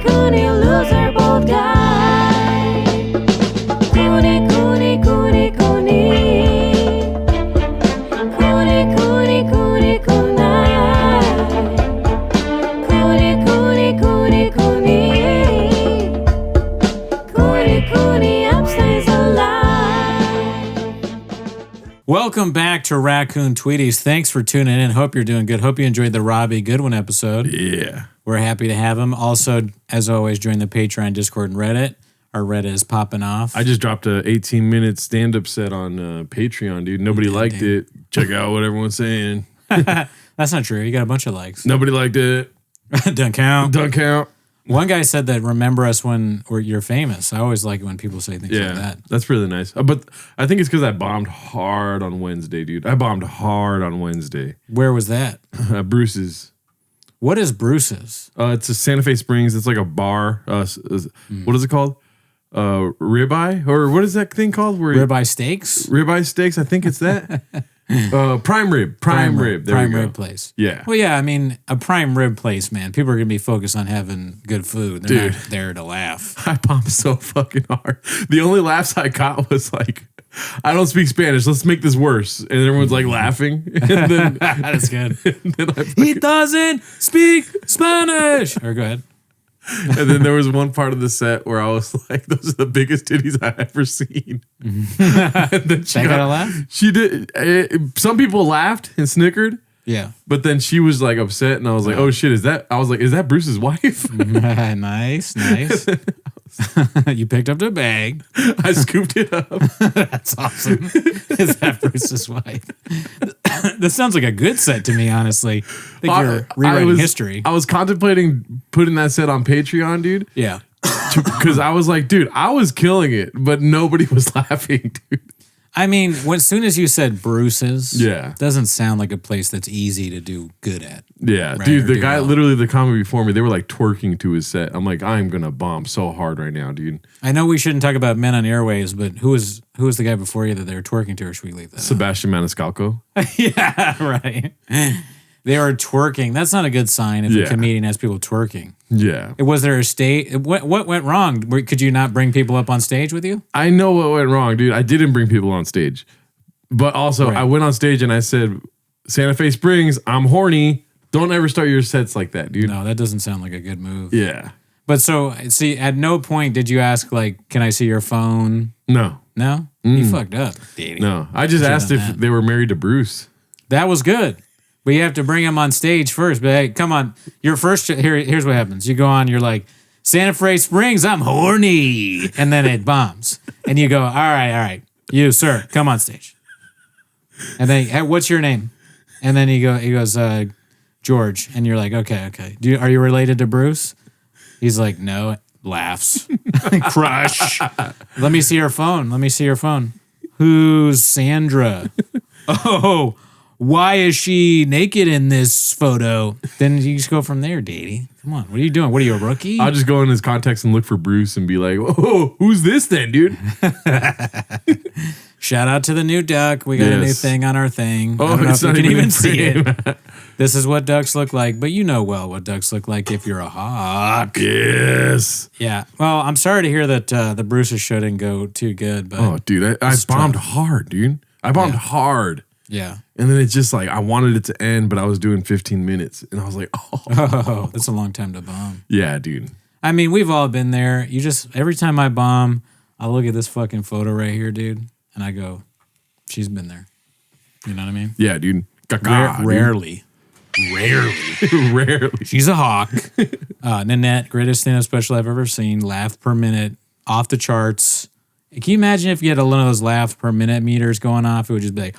Cooney, loser, bold guy. Cooney, Cooney, Cooney, Cooney. Cooney, Cooney, Cooney, Cooney. Cooney, Cooney, Cooney, Cooney. Cooney, Cooney, upstays alive. Welcome back to Raccoon Tweeties. Thanks for tuning in. Hope you're doing good. Hope you enjoyed the Robbie Goodwin episode. Yeah. We're happy to have him. Also, as always, join the Patreon, Discord, and Reddit. Our Reddit is popping off. I just dropped a 18-minute stand-up set on Patreon, dude. Nobody liked it. Check out what everyone's saying. That's not true. You got a bunch of likes. Nobody liked it. Don't count. Don't count. One guy said that remember us when you're famous. I always like it when people say things like that. That's really nice. But I think it's because I bombed hard on Wednesday, dude. I bombed hard on Wednesday. Where was that? Bruce's. What is Bruce's? It's a Santa Fe Springs. It's like a bar. What is it called? Ribeye? Or what is that thing called? Ribeye steaks? Ribeye steaks. I think it's that. Prime rib. Prime rib. There prime we go. rib place. Yeah. Well, yeah, I mean, a prime rib place, man. People are going to be focused on having good food. They're not there to laugh. I bombed so fucking hard. The only laughs I got was like, I don't speak Spanish. Let's make this worse. And everyone's like laughing. And then, That's good. and then He doesn't speak Spanish. Or go ahead. and then there was one part of the set where I was like, those are the biggest titties I've ever seen. And then That got a laugh? She did. Some people laughed and snickered. Yeah. But then she was like upset, and I was like, "Oh shit, is that?" I was like, "Is that Bruce's wife?" Nice. You picked up the bag. I scooped it up. That's awesome. Is that Bruce's wife? This sounds like a good set to me, honestly. I think you're rewriting history. I was contemplating putting that set on Patreon, dude. Yeah. Because I was like, dude, I was killing it, but nobody was laughing, dude. I mean, as soon as you said Bruce's, Yeah. doesn't sound like a place that's easy to do good at. Yeah, Right, dude, or the do guy, well. literally the comment before me, they were like twerking to his set. I'm like, I'm going to bomb so hard right now, dude. I know we shouldn't talk about men on airways, but who was the guy before you that they were twerking to, or should we leave that? Sebastian Maniscalco. Yeah, right. They were twerking. That's not a good sign if a Yeah. comedian has people twerking. Yeah. Was there a stage? What went wrong? Could you not bring people up on stage with you? I know what went wrong, dude. I didn't bring people on stage. But also, Right. I went on stage and I said, Santa Fe Springs, I'm horny. Don't ever start your sets like that, dude. No, that doesn't sound like a good move. Yeah. But so, see, at no point did you ask, like, can I see your phone? No. No? You fucked up, Daddy. No. I just Should've asked done if that. they were married to Bruce. That was good. But you have to bring him on stage first. But hey, come on. Your first, here's what happens. You go on, you're like, Santa Fe Springs, I'm horny. And then it bombs. And you go, all right. You, sir, come on stage. And then, hey, what's your name? And then he goes, George. And you're like, okay. Are you related to Bruce? He's like, no. Laughs. Crush. Let me see your phone. Who's Sandra? Oh, why is she naked in this photo? Then you just go from there, Daddy. Come on. What are you doing? What are you, a rookie? I'll just go in his contacts and look for Bruce and be like, oh, who's this then, dude? Shout out to the new duck. We got a new Yes. thing on our thing. Oh, I don't know it's if you not can even even in see frame. it. This is what ducks look like, but you know well what ducks look like if you're a hawk. Yes. Yeah. Well, I'm sorry to hear that the Bruce's show didn't go too good, but Oh, dude, I bombed hard, dude. I bombed hard. yeah. And then it's just like, I wanted it to end, but I was doing 15 minutes. And I was like, Oh, that's a long time to bomb. yeah, dude. I mean, we've all been there. You just, every time I bomb, I look at this fucking photo right here, dude, and I go, she's been there. You know what I mean? Yeah, dude. Caca, dude. Rarely. Rarely. She's a hawk. Nanette, greatest stand-up special I've ever seen. Laugh per minute, off the charts. Can you imagine if you had one of those laugh per minute meters going off? It would just be like,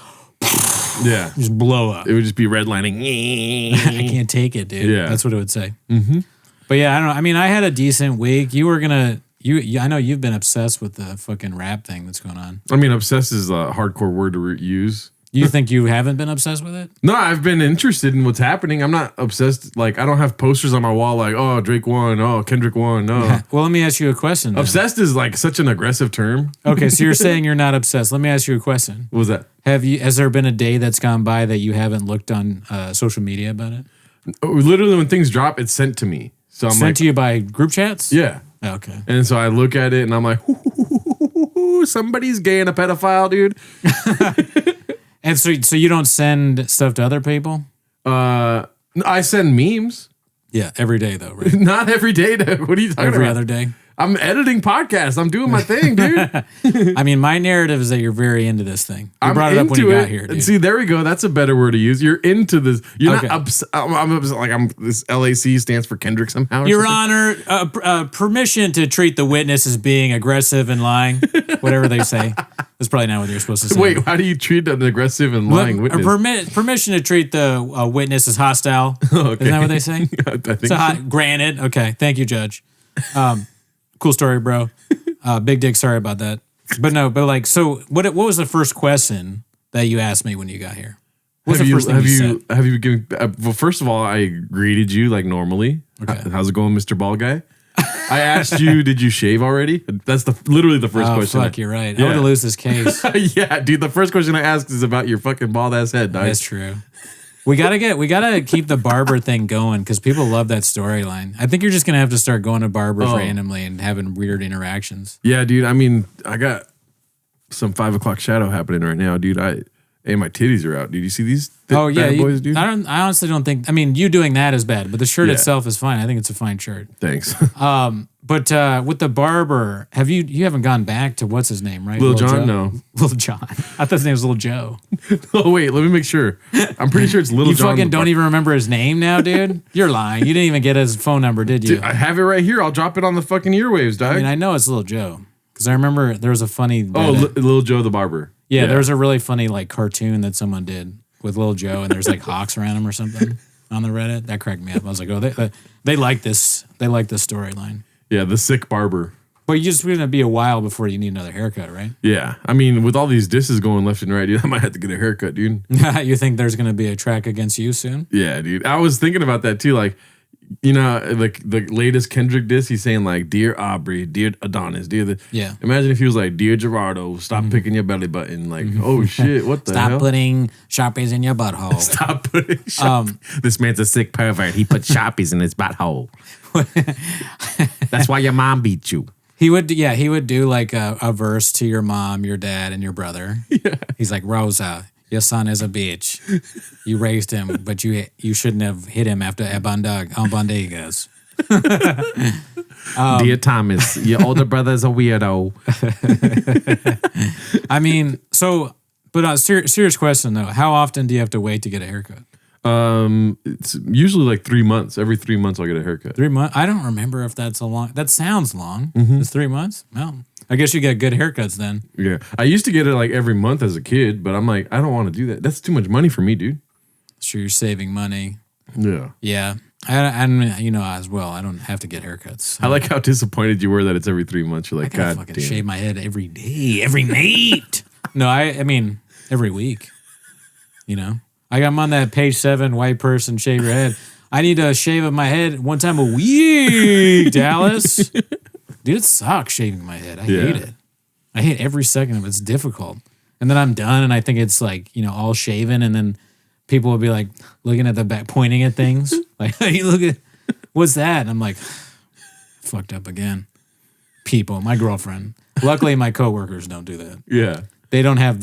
Yeah. just blow up. It would just be redlining. I can't take it, dude. Yeah. That's what it would say. Mm-hmm. But yeah, I don't know. I mean, I had a decent week. You were gonna, I know you've been obsessed with the fucking rap thing that's going on. I mean, obsessed is a hardcore word to use. You think you haven't been obsessed with it? No, I've been interested in what's happening. I'm not obsessed. Like, I don't have posters on my wall like, oh, Drake won. Oh, Kendrick won. No. Well, let me ask you a question. Then. Obsessed is like such an aggressive term. Okay, so you're saying you're not obsessed. Let me ask you a question. What was that? Has there been a day that's gone by that you haven't looked on social media about it? Literally, when things drop, it's sent to me. So I'm Sent like, to you by group chats? yeah. Oh, okay. And so I look at it and I'm like, somebody's gay and a pedophile, dude. And so you don't send stuff to other people? I send memes. Yeah, every day though, right? Not every day. Dude. What are you talking Every about? other day. I'm editing podcasts. I'm doing my thing, dude. I mean, my narrative is that you're very into this thing. You I'm brought it up when into you it. got here, dude. See, there we go. That's a better word to use. You're into this. You're Okay. not upset. I'm upset. Like this LAC stands for Kendrick somehow. Or Your something. Honor, permission to treat the witness as being aggressive and lying, whatever they say. That's probably not what you're supposed to say. Wait, how do you treat an aggressive and lying witness? Permission to treat the witness as hostile. Okay. Isn't that what they say? I think So granted. Okay. Thank you, Judge. Cool story, bro. Big dick. Sorry about that. But no, but like, so what was the first question that you asked me when you got here? What's the first thing you said? Have you given? Well, first of all, I greeted you like normally. Okay. How's it going, Mr. Ball Guy? I asked you, did you shave already? That's literally the first Oh, question. fuck, you're right. Yeah. I would lose this case. Yeah, dude. The first question I asked is about your fucking bald ass head, dog. That's true. We gotta keep the barber thing going because people love that storyline. I think you're just gonna have to start going to barbers randomly and having weird interactions. Yeah, dude. I mean, I got some 5 o'clock shadow happening right now, dude. And my titties are out. Dude, you see these? Bad boys, dude. I honestly don't think. I mean, you doing that is bad, but the shirt Yeah. itself is fine. I think it's a fine shirt. Thanks. But with the barber, you haven't gone back to what's his name, right? Lil Jon? Joe? No. Lil John. I thought his name was Lil Joe. Oh wait, let me make sure. I'm pretty sure it's Little You John. fucking don't even remember his name now, dude. You're lying. You didn't even get his phone number, did you? Dude, I have it right here. I'll drop it on the fucking earwaves, dog. I mean, I know it's Lil Joe because I remember there was a funny. Little Joe the barber. Yeah, there was a really funny like cartoon that someone did with Lil Joe, and there's like hawks around him or something on the Reddit. That cracked me up. I was like, oh, they like this. They like this storyline. Yeah, the sick barber. But you're just gonna be a while before you need another haircut, right? Yeah, I mean, with all these disses going left and right, dude, I might have to get a haircut, dude. You think there's gonna be a track against you soon? Yeah, dude. I was thinking about that too. Like, you know, like the latest Kendrick diss, he's saying like, "Dear Aubrey, dear Adonis, dear." Yeah. Imagine if he was like, "Dear Gerardo, stop picking your belly button." Like, oh shit, what the hell? Stop putting Sharpies in your butthole. Stop putting. This man's a sick pervert. He put Sharpies in his butthole. That's why your mom beat you. He would do like a verse to your mom, your dad, and your brother. Yeah. He's like, Rosa, your son is a bitch. You raised him, but you shouldn't have hit him after Abandegas. Dear Thomas, your older brother is a weirdo. I mean, so, but serious question though. How often do you have to wait to get a haircut? It's usually like 3 months. Every 3 months, I'll get a haircut. 3 months? I don't remember if that's a long. That sounds long. Mm-hmm. It's 3 months? Well, I guess you get good haircuts then. Yeah, I used to get it like every month as a kid, but I'm like, I don't want to do that. That's too much money for me, dude. Sure, you're saving money. Yeah. Yeah. And you know as well, I don't have to get haircuts. I like how disappointed you were that it's every 3 months. You're like, I gotta God fucking damn. shave my head every day, every night. No, I mean every week. You know, I'm on that page 7 white person shave your head. I need to shave my head one time a week, Dallas. Dude, it sucks shaving my head. I hate it. I hate every second of it. It's difficult. And then I'm done, and I think it's like, you know, all shaven, and then people will be like looking at the back, pointing at things. Like, hey, look at, what's that? And I'm like, fucked up again. People, my girlfriend. Luckily, my coworkers don't do that. Yeah. They don't have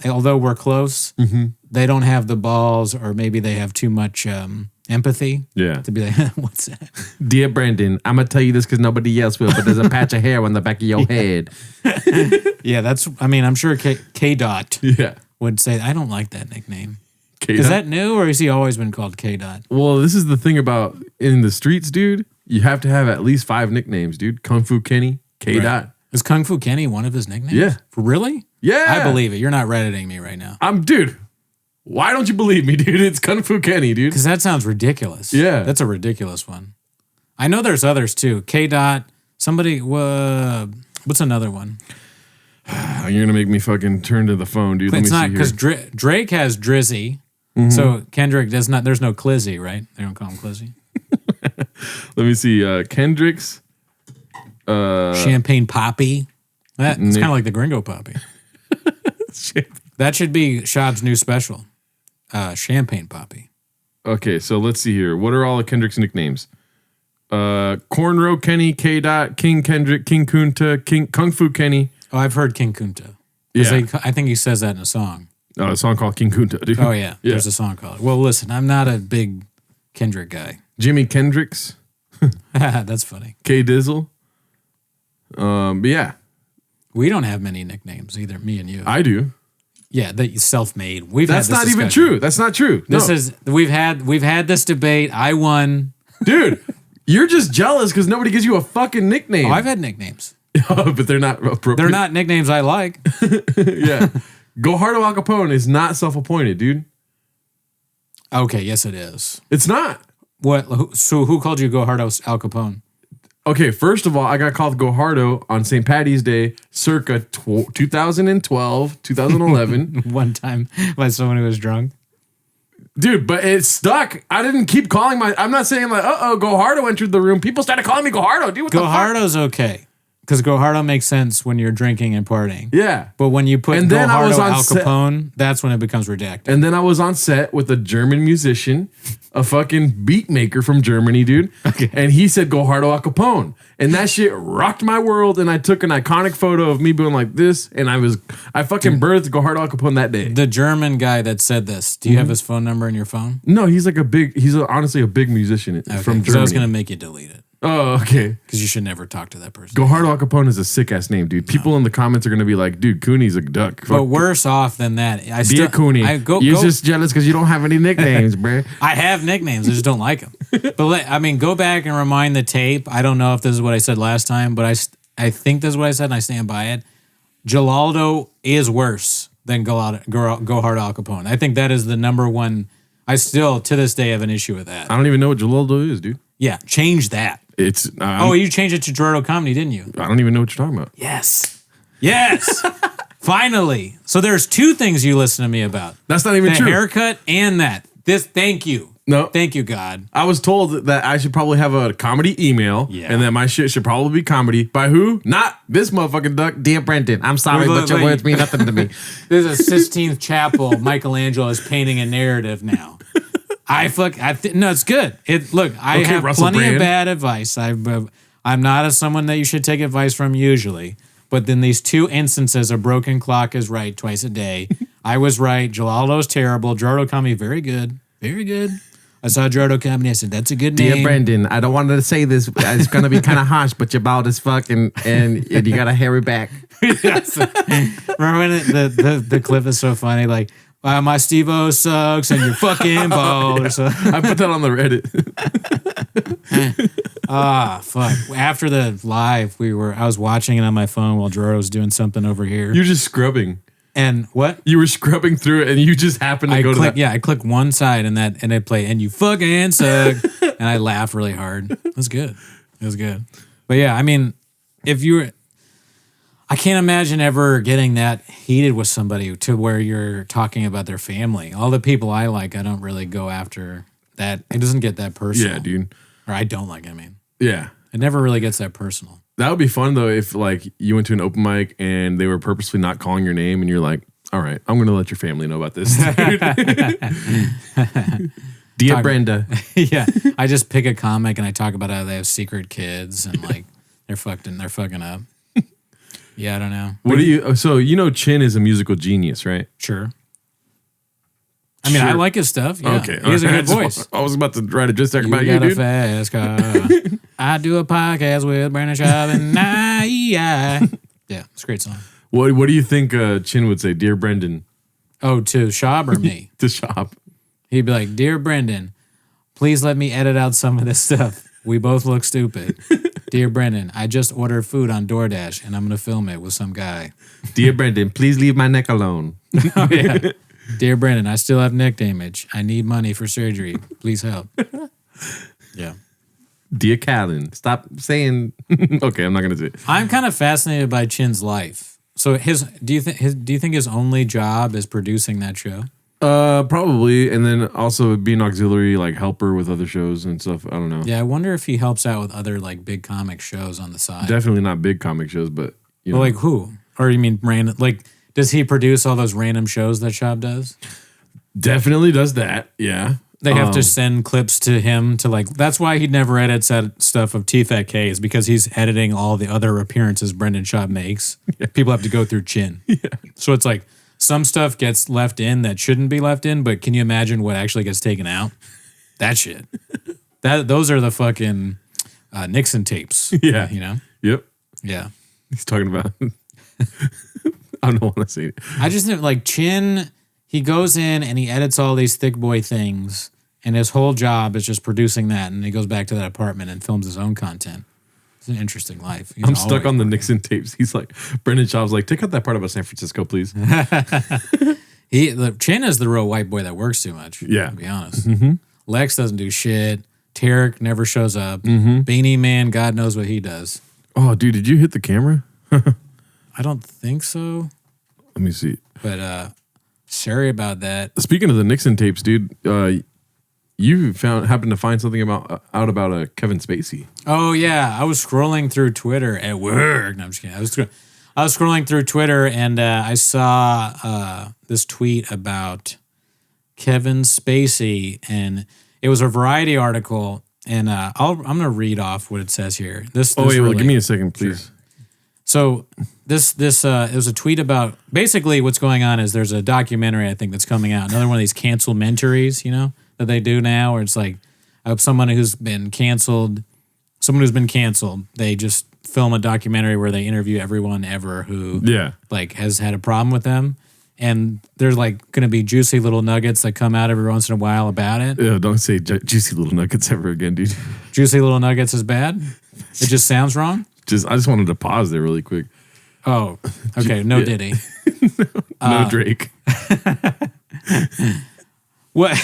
although we're close, they don't have the balls, or maybe they have too much empathy. Yeah. To be like, what's that? Dear Brandon, I'm going to tell you this because nobody else will, but there's a patch of hair on the back of your head. Yeah, I'm sure K. Dot Yeah. would say, I don't like that nickname. K-Dot? Is that new, or has he always been called K. Dot? Well, this is the thing about in the streets, dude. You have to have at least 5 nicknames, dude. Kung Fu Kenny, K. Dot. Is Kung Fu Kenny one of his nicknames? Yeah. Really? Yeah. I believe it. You're not Redditing me right now. Dude. Why don't you believe me, dude? It's Kung Fu Kenny, dude. Because that sounds ridiculous. Yeah. That's a ridiculous one. I know there's others too. K. Dot. Somebody, what's another one? You're going to make me fucking turn to the phone, dude. It's Let not, me see here. because Drake has Drizzy. So Kendrick does not, there's no Clizzy, right? They don't call him Clizzy. Let me see. Kendrick's. Champagne Poppy. It's kind of like the Gringo Poppy. That should be Shab's new special. Champagne Poppy. Okay, so let's see here. What are all of Kendrick's nicknames? Cornrow Kenny, K. Dot, King Kendrick, King Kunta, King Kung Fu Kenny. Oh, I've heard King Kunta. Yeah. I think he says that in a song. Oh, a song called King Kunta, dude. Oh, yeah. There's a song called it. Well, listen, I'm not a big Kendrick guy. Jimi Kendricks, That's funny. K Dizzle. But yeah, We don't have many nicknames, either me and you. I do. Yeah, that you self-made. We've That's had this not even discussion. true. That's not true. This No. is we've had this debate. I won. Dude, you're just jealous because nobody gives you a fucking nickname. Oh, I've had nicknames. But they're not appropriate. They're not nicknames I like. Yeah. Gohardo Al Capone is not self-appointed, dude. Okay, yes, it is. It's not. What? So who called you Gohardo Al Capone? Okay, first of all, I got called Gohardo on St. Patty's Day circa 2012, 2011. One time by someone who was drunk. Dude, but it stuck. I didn't keep calling I'm not saying like, Gohardo entered the room. People started calling me Gohardo, dude. What the fuck? Gohardo's okay. Because Gohardo makes sense when you're drinking and partying. Yeah. But when you put And then I was Gohardo on Al set- Capone, that's when it becomes redacted. And then I was on set with a German musician, a fucking beat maker from Germany, dude. Okay. And he said Gohardo Al Capone. And that shit rocked my world. And I took an iconic photo of me being like this. And I fucking birthed Gohardo Al Capone that day. The German guy that said this, do you have his phone number in your phone? No, he's like honestly a big musician from Because Germany. I was going to make you delete it. Oh, okay. Because you should never talk to that person. Gohardo Al Capone is a sick ass name, dude. People in the comments are gonna be like, dude, Cooney's a duck. But Fuck. worse off than that, I Be a Cooney. You're just jealous because you don't have any nicknames, bruh. I have nicknames. I just don't like them. But go back and remind the tape. I don't know if this is what I said last time, but I think this is what I said, and I stand by it. Gelaldo is worse than Gohardo Al Capone. I think that is the number one. I still, to this day, have an issue with that. I don't even know what Gelaldo is, dude. Yeah, change that. It's You changed it to Gerardo Comedy, didn't you? I don't even know what you're talking about. Yes. Finally. So there's two things you listen to me about. That's not even The true. haircut and that. Thank you. No. Thank you, God. I was told that I should probably have a comedy email and that my shit should probably be comedy. By who? Not this motherfucking duck. Dear Brendan, I'm sorry, but your words mean nothing to me. This is Sistine Chapel. Michelangelo is painting a narrative now. No, it's good. I have Russell plenty Brand. of bad advice. I'm not someone that you should take advice from usually. But then these two instances, a broken clock is right twice a day. I was right. Gelaldo's terrible. Gerardo Comedy, very good. Very good. I saw Gerardo Comedy. I said, that's a good name. Dear Brendan, I don't want to say this. It's going to be kind of harsh, but you're bald as fuck and you got a hairy back. Yes. Remember when the clip is so funny? Like, my Steve-O sucks and you're fucking bald or something. I put that on the Reddit. Fuck. After the live, I was watching it on my phone while Gerardo was doing something over here. You're just scrubbing. And what? You were scrubbing through it and you just happened to go to that. Yeah, I clicked one side and it played, and you fucking suck. And I laughed really hard. It was good. It was good. But yeah, I mean, I can't imagine ever getting that heated with somebody to where you're talking about their family. All the people I like, I don't really go after that. It doesn't get that personal. Yeah, dude. Or I don't like it, I mean. Yeah. It never really gets that personal. That would be fun though if like you went to an open mic and they were purposely not calling your name and you're like, all right, I'm going to let your family know about this. Dear Brenda. Yeah. I just pick a comic and I talk about how they have secret kids and like they're fucking up. Yeah, I don't know. So Chin is a musical genius, right? Sure. I mean, I like his stuff. Yeah. Okay. He has a good voice. I was about to write a diss track about You you, got a dude. fast car. I do a podcast with Brandon Schaub and yeah, it's a great song. What do you think Chin would say? Dear Brendan. Oh, to Schaub or me? To Shop. He'd be like, Dear Brendan, please let me edit out some of this stuff. We both look stupid. Dear Brendan, I just ordered food on DoorDash and I'm going to film it with some guy. Dear Brendan, please leave my neck alone. Oh, yeah. Dear Brendan, I still have neck damage. I need money for surgery. Please help. Yeah. Dear Callan, stop saying. Okay, I'm not gonna do it. I'm kind of fascinated by Chin's life. So do you think his only job is producing that show? Probably, and then also being auxiliary like helper with other shows and stuff. I don't know. Yeah, I wonder if he helps out with other like big comic shows on the side. Definitely not big comic shows, but Well, like who? Or you mean random? Like, does he produce all those random shows that Schaub does? definitely does that. Yeah. They have to send clips to him to like. That's why he never edits that stuff of TFK is because he's editing all the other appearances Brendan Schaub makes. Yeah. People have to go through Chin. Yeah. So it's like some stuff gets left in that shouldn't be left in, but can you imagine what actually gets taken out? That shit. Those are the fucking Nixon tapes. Yeah. You know? Yep. Yeah. He's talking about. I don't want to say it. I just think like Chin, he goes in and he edits all these thick boy things, and his whole job is just producing that, and he goes back to that apartment and films his own content. It's an interesting life. I'm stuck on the Nixon tapes. He's like, Brendan Schaub's like, take out that part about San Francisco, please. Chin is the real white boy that works too much. Yeah. To be honest. Mm-hmm. Lex doesn't do shit. Tarek never shows up. Mm-hmm. Beanie Man, God knows what he does. Oh, dude, did you hit the camera? I don't think so. Let me see. But sorry about that. Speaking of the Nixon tapes, dude, you happened to find something out about Kevin Spacey. Oh yeah, I was scrolling through Twitter at work. No, I'm just kidding. I was scrolling through Twitter and I saw this tweet about Kevin Spacey, and it was a Variety article. And I'm gonna read off what it says here. Wait, give me a second, please. Sure. So this it was a tweet about basically what's going on is there's a documentary I think that's coming out, another one of these cancel-mentaries, you know, that they do now, where it's like someone who's been canceled. They just film a documentary where they interview everyone ever who like has had a problem with them, and there's like going to be juicy little nuggets that come out every once in a while about it. Yeah, don't say juicy little nuggets ever again, dude. Juicy little nuggets is bad. It just sounds wrong. I just wanted to pause there really quick. Oh, okay. No Diddy. No Drake. What?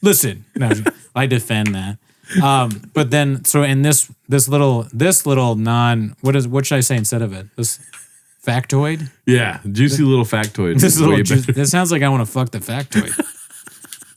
Listen, no, I defend that. But then, so in this little what should I say instead of it? This factoid? Yeah, juicy little factoid. This sounds like I want to fuck the factoid.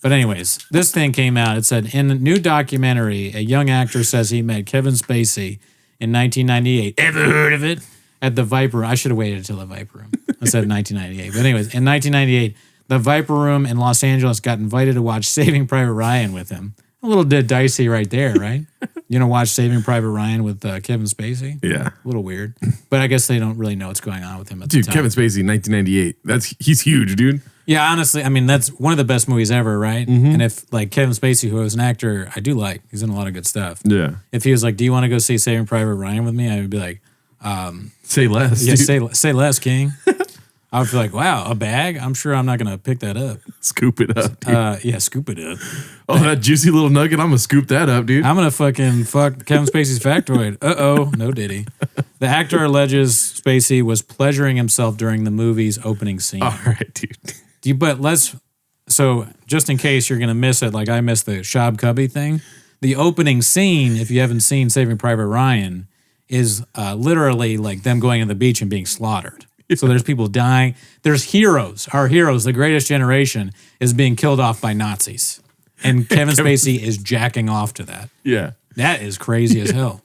But anyways, this thing came out. It said, in a new documentary, a young actor says he met Kevin Spacey in 1998. Ever heard of it? At the Viper Room. I should have waited until the Viper Room. I said 1998. But anyways, in 1998, the Viper Room in Los Angeles got invited to watch Saving Private Ryan with him. A little bit dicey right there, right? You know, watch Saving Private Ryan with Kevin Spacey? Yeah. A little weird. But I guess they don't really know what's going on with him at the time. Dude, Kevin Spacey, 1998. He's huge, dude. Yeah, honestly, I mean, that's one of the best movies ever, right? Mm-hmm. And if, like, Kevin Spacey, who was an actor I do like, he's in a lot of good stuff. Yeah. If he was like, do you want to go see Saving Private Ryan with me? I would be like, say less. Yeah, say less, King. I would feel like, wow, a bag? I'm sure I'm not going to pick that up. Scoop it up, dude. Yeah, scoop it up. Oh, that juicy little nugget, I'm going to scoop that up, dude. I'm going to fucking fuck Kevin Spacey's factoid. Uh-oh, no Diddy. The actor alleges Spacey was pleasuring himself during the movie's opening scene. All right, dude. So just in case you're going to miss it, like I missed the Shab Cubby thing, the opening scene, if you haven't seen Saving Private Ryan, is literally like them going on the beach and being slaughtered. So there's people dying. There's heroes. Our heroes, the greatest generation, is being killed off by Nazis. And Kevin Spacey is jacking off to that. Yeah. That is crazy as hell.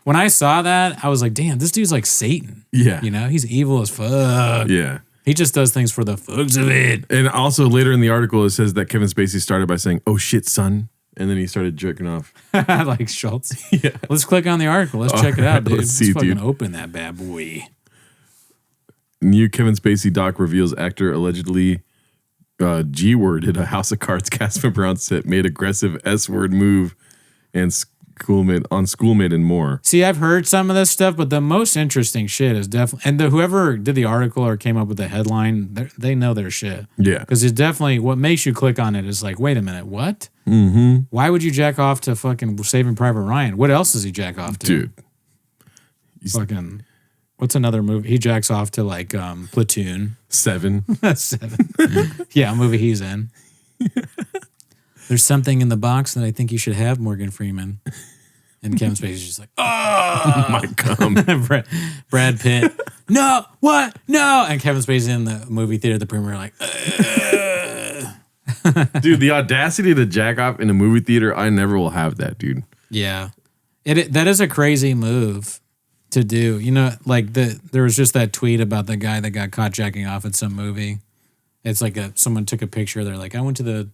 When I saw that, I was like, damn, this dude's like Satan. Yeah. You know, he's evil as fuck. Yeah. He just does things for the fucks of it. And also later in the article, it says that Kevin Spacey started by saying, oh shit, son. And then he started jerking off. Like Schultz. Yeah. Let's click on the article. Let's check it out, dude. Let's fucking open that bad boy. New Kevin Spacey doc reveals actor allegedly G-worded a House of Cards cast member on set, made aggressive S-word move and schoolmate and more. See, I've heard some of this stuff, but the most interesting shit is definitely, and whoever did the article or came up with the headline, they know their shit. Yeah. Because it's definitely, what makes you click on it is like, wait a minute, what? Mm-hmm. Why would you jack off to fucking Saving Private Ryan? What else does he jack off to? Dude. Fucking... What's another movie? He jacks off to like Platoon. 7. 7. Yeah, a movie he's in. There's something in the box that I think you should have, Morgan Freeman. And Kevin Spacey's just like, oh my God. Brad Pitt. No, what? No. And Kevin Spacey in the movie theater, the premiere, like, Dude, the audacity to jack off in a movie theater, I never will have that, dude. Yeah. That is a crazy move to do. You know, like there was just that tweet about the guy that got caught jacking off at some movie. It's like someone took a picture. They're like, I went to the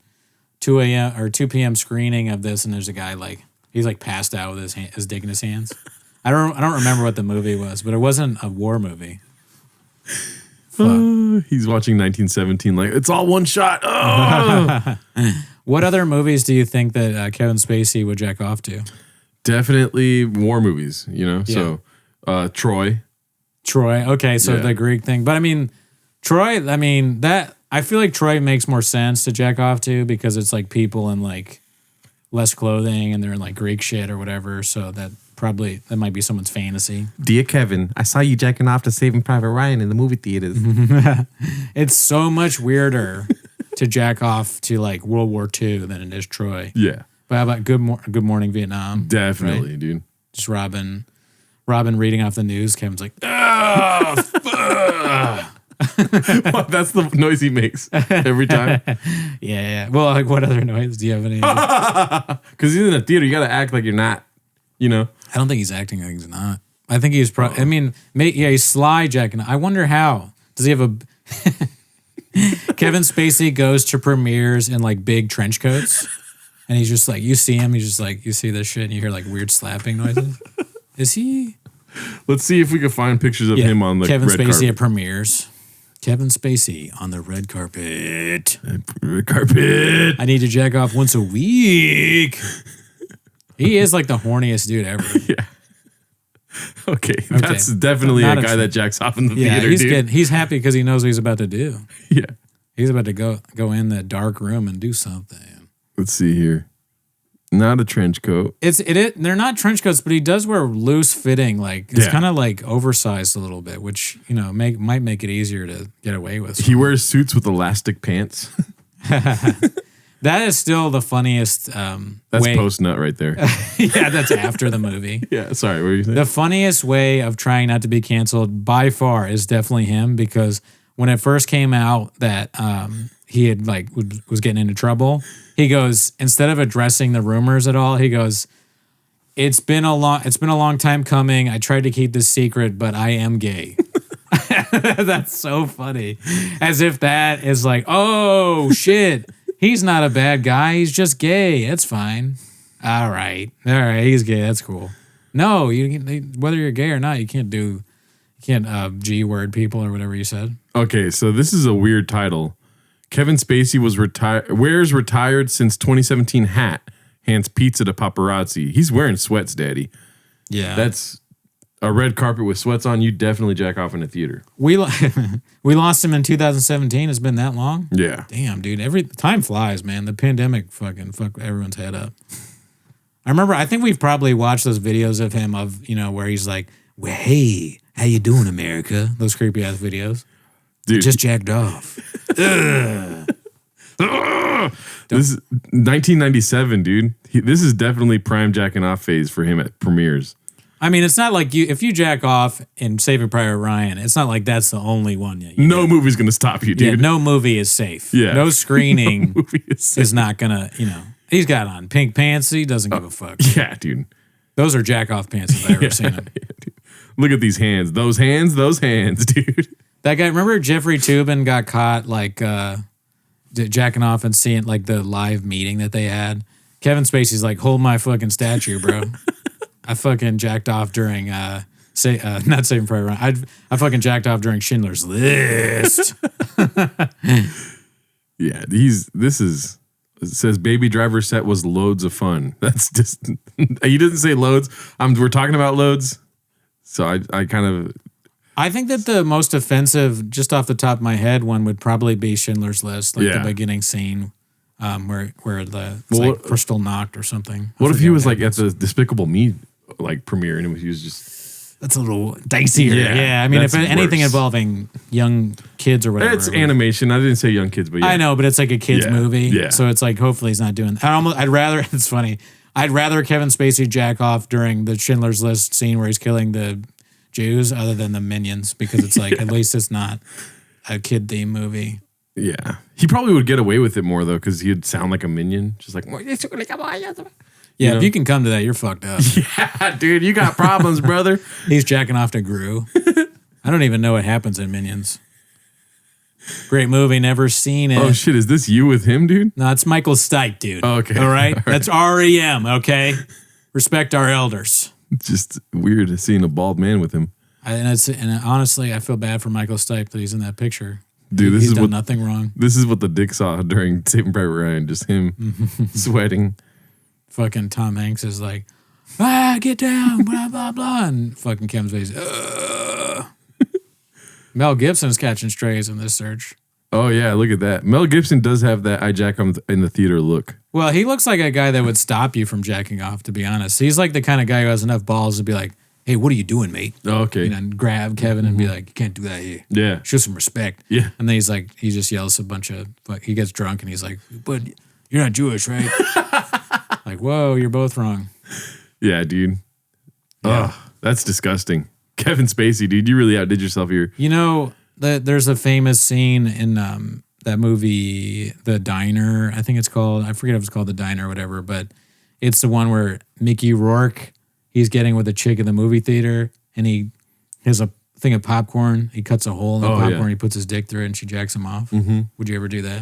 2 a.m. or 2 p.m. screening of this, and there's a guy like he's like passed out with his dick in his hands. I don't remember what the movie was, but it wasn't a war movie. He's watching 1917 like it's all one shot. Oh! What other movies do you think that Kevin Spacey would jack off to? Definitely war movies, you know. Yeah. So Troy. Okay, so Yeah. the Greek thing. But I mean, Troy, I mean, that I feel like Troy makes more sense to jack off to because it's like people in like less clothing and they're in like Greek shit or whatever. So that might be someone's fantasy. Dear Kevin, I saw you jacking off to Saving Private Ryan in the movie theaters. It's so much weirder to jack off to like World War II than it is Troy. Yeah. But how about Good Morning Vietnam? Definitely, right? dude. Just Robin reading off the news. Kevin's like, oh, Well, that's the noise he makes every time. yeah. Well, like what other noise? Do you have any? Because he's in a theater, you got to act like you're not, you know. I don't think he's acting like he's not. I think he's I mean, he's sly jacking. I wonder how. Does he have a... Kevin Spacey goes to premieres in like big trench coats. And he's just like, you see him, he's just like, you see this shit and you hear like weird slapping noises. Is he? Let's see if we can find pictures of him on the Kevin red Spacey carpet. at premieres. Kevin Spacey on the red carpet. Red carpet. I need to jack off once a week. He is like the horniest dude ever. Yeah. Okay. That's definitely Not a guy that jacks off in the theater, dude. He's happy because he knows what he's about to do. Yeah. He's about to go in that dark room and do something. Let's see here. Not a trench coat. They're not trench coats, but he does wear loose fitting, like it's Yeah. kind of like oversized a little bit, which you know might make it easier to get away with. He wears suits with elastic pants. That is still the funniest. That's way. post nut right there. Yeah, that's after the movie. Yeah. Sorry. What were you saying? The funniest way of trying not to be canceled by far is definitely him because when it first came out that he had like was getting into trouble, he goes, instead of addressing the rumors at all, he goes, it's been a long time coming. I tried to keep this secret, but I am gay. That's so funny. As if that is like, oh shit, he's not a bad guy. He's just gay. It's fine. All right. He's gay. That's cool. No, whether you're gay or not, you can't G word people or whatever you said. Okay. So this is a weird title. Kevin Spacey wears retired since 2017 hat, hands pizza to paparazzi. He's wearing sweats, daddy. Yeah. That's a red carpet with sweats on. You definitely jack off in a theater. We lost him in 2017. It's been that long? Yeah. Damn, dude. Time flies, man. The pandemic fucking fucked everyone's head up. I think we've probably watched those videos of him where he's like, well, hey, how you doing, America? Those creepy ass videos. Dude. Just jacked off. This is 1997, dude. This is definitely prime jacking off phase for him at premieres. I mean, it's not like if you jack off in Saving Private Ryan, it's not like that's the only one. No movie's gonna stop you, dude. Yeah, no movie is safe. Yeah. No screening Movie is safe. is not gonna, he's got on pink pants. He doesn't give a fuck. Yeah, dude. Those are jack off pants if I've ever seen them. Yeah, dude. Look at these hands. Those hands, dude. That guy, remember Jeffrey Toobin got caught like jacking off and seeing like the live meeting that they had? Kevin Spacey's like, hold my fucking statue, bro. I fucking jacked off during not Saving Private Ryan. I fucking jacked off during Schindler's List. Yeah, it says Baby Driver set was loads of fun. That's just he didn't say loads. We're talking about loads. So I kind of I think that the most offensive, just off the top of my head, one would probably be Schindler's List, like the beginning scene where it's crystal knocked or something. What if he was like at the Despicable Me like premiere and he was just that's a little dicier. Yeah. I mean, if anything involving young kids or whatever. It's animation. I didn't say young kids, but yeah. I know, but it's like a kid's movie. Yeah. So it's like, hopefully he's not doing that. It's funny. I'd rather Kevin Spacey jack off during the Schindler's List scene where he's killing the Jews other than the Minions, because it's like, at least it's not a kid themed movie. Yeah. He probably would get away with it more though, because he'd sound like a minion. Just like, yeah, if you can come to that, you're fucked up. Yeah, dude, you got problems, brother. He's jacking off to Gru. I don't even know what happens in Minions. Great movie. Never seen it. Oh shit, is this you with him, dude? No, it's Michael Stipe, dude. Oh, okay. All right? All right. That's REM, okay? Respect our elders. It's just weird seeing a bald man with him. And honestly, I feel bad for Michael Stipe that he's in that picture. Dude, He's done nothing wrong. This is what the dick saw during Saving Private Ryan. Just him sweating. Fucking Tom Hanks is like, get down, blah, blah, blah. And fucking Kevin Spacey, Mel Gibson's catching strays in this search. Oh, yeah, look at that. Mel Gibson does have that I jack him in the theater look. Well, he looks like a guy that would stop you from jacking off, to be honest. He's like the kind of guy who has enough balls to be like, hey, what are you doing, mate? Oh, okay. And grab Kevin and be like, you can't do that here. Yeah. Show some respect. Yeah. And then he's like, he just yells a bunch of, he gets drunk and he's like, but you're not Jewish, right? Like, whoa, you're both wrong. Yeah, dude. Yeah. Oh, that's disgusting. Kevin Spacey, dude, you really outdid yourself here. You know, there's a famous scene in that movie, The Diner, I think it's called. I forget if it's called The Diner or whatever, but it's the one where Mickey Rourke, he's getting with a chick in the movie theater and he has a thing of popcorn. He cuts a hole in the popcorn. Yeah. He puts his dick through it and she jacks him off. Mm-hmm. Would you ever do that?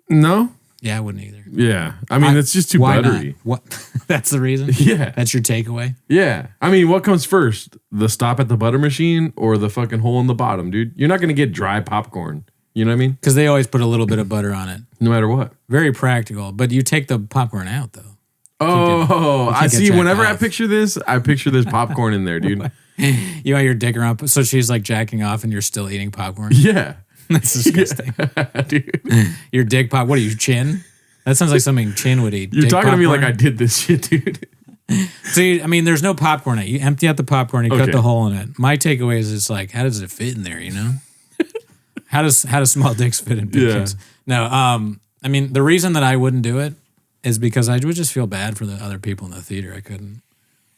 No. Yeah, I wouldn't either. Yeah. I mean, it's just too Why buttery. not? What? That's the reason? Yeah. That's your takeaway? Yeah. I mean, what comes first? The stop at the butter machine or the fucking hole in the bottom, dude? You're not going to get dry popcorn. You know what I mean? Because they always put a little bit of butter on it. No matter what. Very practical. But you take the popcorn out, though. Oh, I get see. jacked Whenever I off. picture this, I picture there's popcorn in there, dude. You want your dick around, so she's like jacking off and you're still eating popcorn? Yeah. That's disgusting. Yeah, dude. Your dick pop, what are you, Chin? That sounds like something Chin would eat. You're Dick talking to me like popcorn? I did this shit, dude. See, I mean, there's no popcorn in it. You empty out the popcorn, you cut Okay. the hole in it. My takeaway is it's like, how does it fit in there, you know? How does small dicks fit in big Yeah. kids? No, I mean, the reason that I wouldn't do it is because I would just feel bad for the other people in the theater. I couldn't.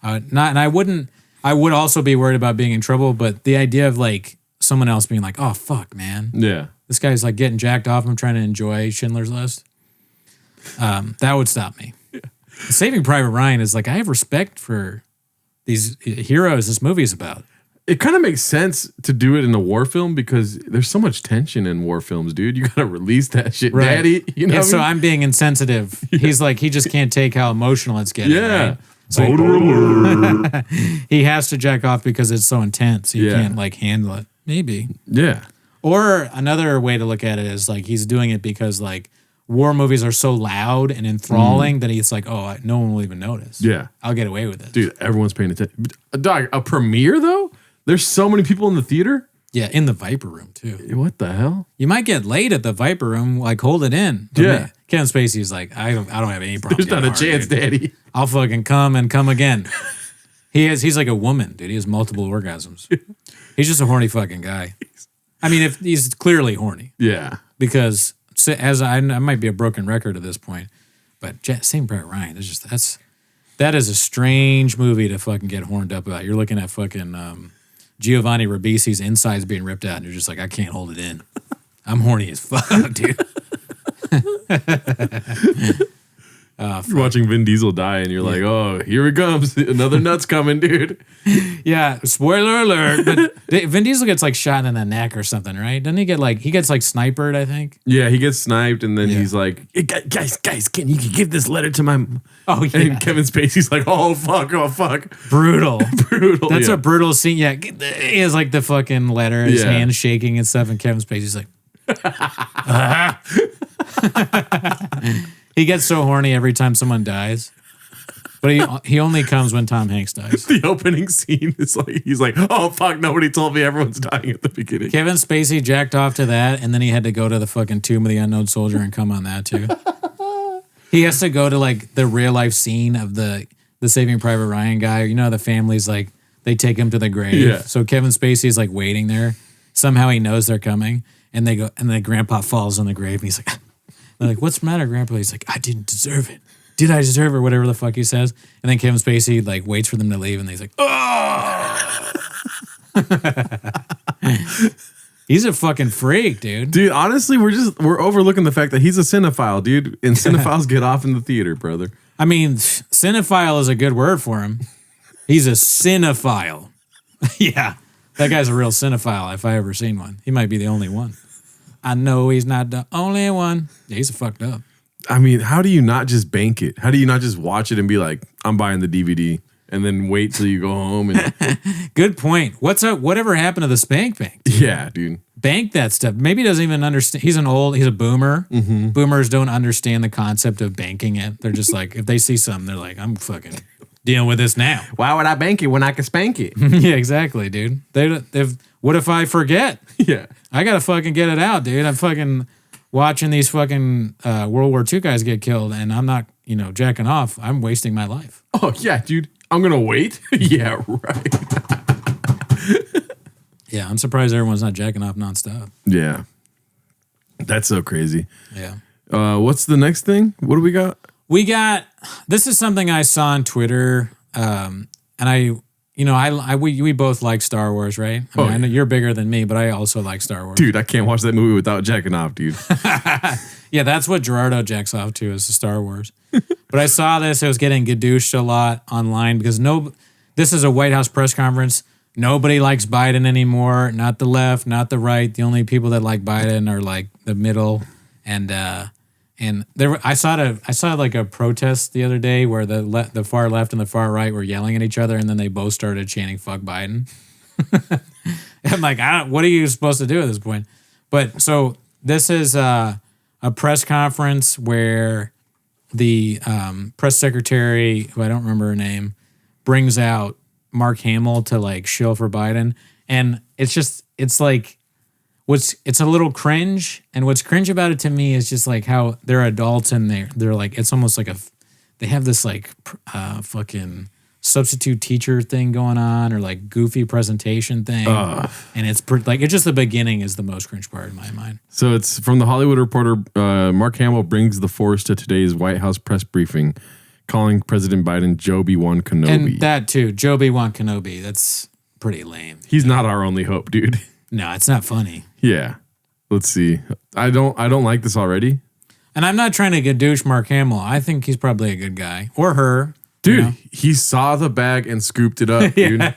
I would also be worried about being in trouble, but the idea of like someone else being like, oh, fuck, man. Yeah. This guy's like getting jacked off. I'm trying to enjoy Schindler's List. That would stop me. Yeah. Saving Private Ryan is like, I have respect for these heroes this movie is about. It kind of makes sense to do it in a war film because there's so much tension in war films, dude. You got to release that shit, Right. daddy. You know Yeah, what so I mean? I'm being insensitive. He's like, he just can't take how emotional it's getting. Yeah. Right? So he has to jack off because it's so intense. He Yeah. can't like handle it. Maybe. Yeah. Or another way to look at it is like he's doing it because like war movies are so loud and enthralling that he's like, oh, no one will even notice. Yeah. I'll get away with it. Dude, everyone's paying attention. Dog, a premiere, though? There's so many people in the theater? Yeah, in the Viper Room too. What the hell? You might get laid at the Viper Room, like hold it in. But Yeah. man, Kevin Spacey's like, I don't have any problem. There's not a chance, daddy. I'll fucking come and come again. He's like a woman, dude. He has multiple orgasms. He's just a horny fucking guy. I mean, if he's clearly horny Yeah. because as I might be a broken record at this point, but same Brett Ryan. That is a strange movie to fucking get horned up about. You're looking at fucking Giovanni Ribisi's insides being ripped out, and you're just like, I can't hold it in. I'm horny as fuck, dude. You're watching Vin Diesel die, and you're like, oh, here it comes. Another nut's coming, dude. Yeah, spoiler alert. But Vin Diesel gets like shot in the neck or something, right? Doesn't he get like snipered, I think? Yeah, he gets sniped, and then Yeah. he's like, hey, guys, can you give this letter to my... Oh, yeah. And Kevin Spacey's like, oh, fuck. Brutal. Brutal. That's yeah. a brutal scene. Yeah, he has like the fucking letter, his Yeah. hand shaking and stuff, and Kevin Spacey's like, he gets so horny every time someone dies, but he only comes when Tom Hanks dies. The opening scene is like, he's like, oh, fuck, nobody told me everyone's dying at the beginning. Kevin Spacey jacked off to that, and then he had to go to the fucking Tomb of the Unknown Soldier and come on that too. He has to go to like the real life scene of the Saving Private Ryan guy. You know, the family's like, they take him to the grave. Yeah. So Kevin Spacey's like waiting there. Somehow he knows they're coming, and they go, and then Grandpa falls on the grave, and he's like, they're like, what's the matter, Grandpa? He's like, I didn't deserve it. Did I deserve it? Whatever the fuck he says. And then Kevin Spacey like waits for them to leave, and he's like, oh. He's a fucking freak, dude. Dude, honestly, we're overlooking the fact that he's a cinephile, dude. And cinephiles get off in the theater, brother. I mean, cinephile is a good word for him. He's a cinephile. Yeah. That guy's a real cinephile if I ever seen one. He might be the only one. I know he's not the only one. Yeah, he's fucked up. I mean, how do you not just bank it? How do you not just watch it and be like, I'm buying the DVD and then wait till you go home? And Good point. What's up? Whatever happened to the Spank Bank? yeah, dude. Bank that stuff. Maybe he doesn't even understand. He's a boomer. Boomers don't understand the concept of banking it. They're just like, if they see something, they're like, I'm fucking dealing with this now. Why would I bank it when I can spank it? Yeah, exactly, dude. They've. What if I forget? Yeah. I gotta fucking get it out, dude. I'm fucking watching these fucking World War II guys get killed, and I'm not, jacking off. I'm wasting my life. Oh, yeah, dude. I'm going to wait? Yeah, right. Yeah, I'm surprised everyone's not jacking off nonstop. Yeah. That's so crazy. Yeah. What's the next thing? What do we got? This is something I saw on Twitter, and we both like Star Wars, right? I know you're bigger than me, but I also like Star Wars. Dude, I can't watch that movie without jacking off, dude. Yeah, that's what Gerardo jacks off to is the Star Wars. But I saw this. It was getting gadooshed a lot online because this is a White House press conference. Nobody likes Biden anymore. Not the left, not the right. The only people that like Biden are like the middle. And I saw like a protest the other day where the far left and the far right were yelling at each other, and then they both started chanting "fuck Biden." I'm like, what are you supposed to do at this point? But so this is a press conference where the press secretary, who I don't remember her name, brings out Mark Hamill to like shill for Biden, and it's like. It's a little cringe, and what's cringe about it to me is just like how they're adults and they're like, it's almost like they have this like fucking substitute teacher thing going on, or like goofy presentation thing, and it's it's just the beginning is the most cringe part in my mind. So it's from the Hollywood Reporter. Mark Hamill brings the force to today's White House press briefing, calling President Biden Joe-B-1 Kenobi. And that too, Joe-B-1 Kenobi. That's pretty lame. He's not our only hope, dude. No, it's not funny. Yeah. Let's see. I don't like this already. And I'm not trying to gadoosh Mark Hamill. I think he's probably a good guy. Or her. Dude, he saw the bag and scooped it up, dude.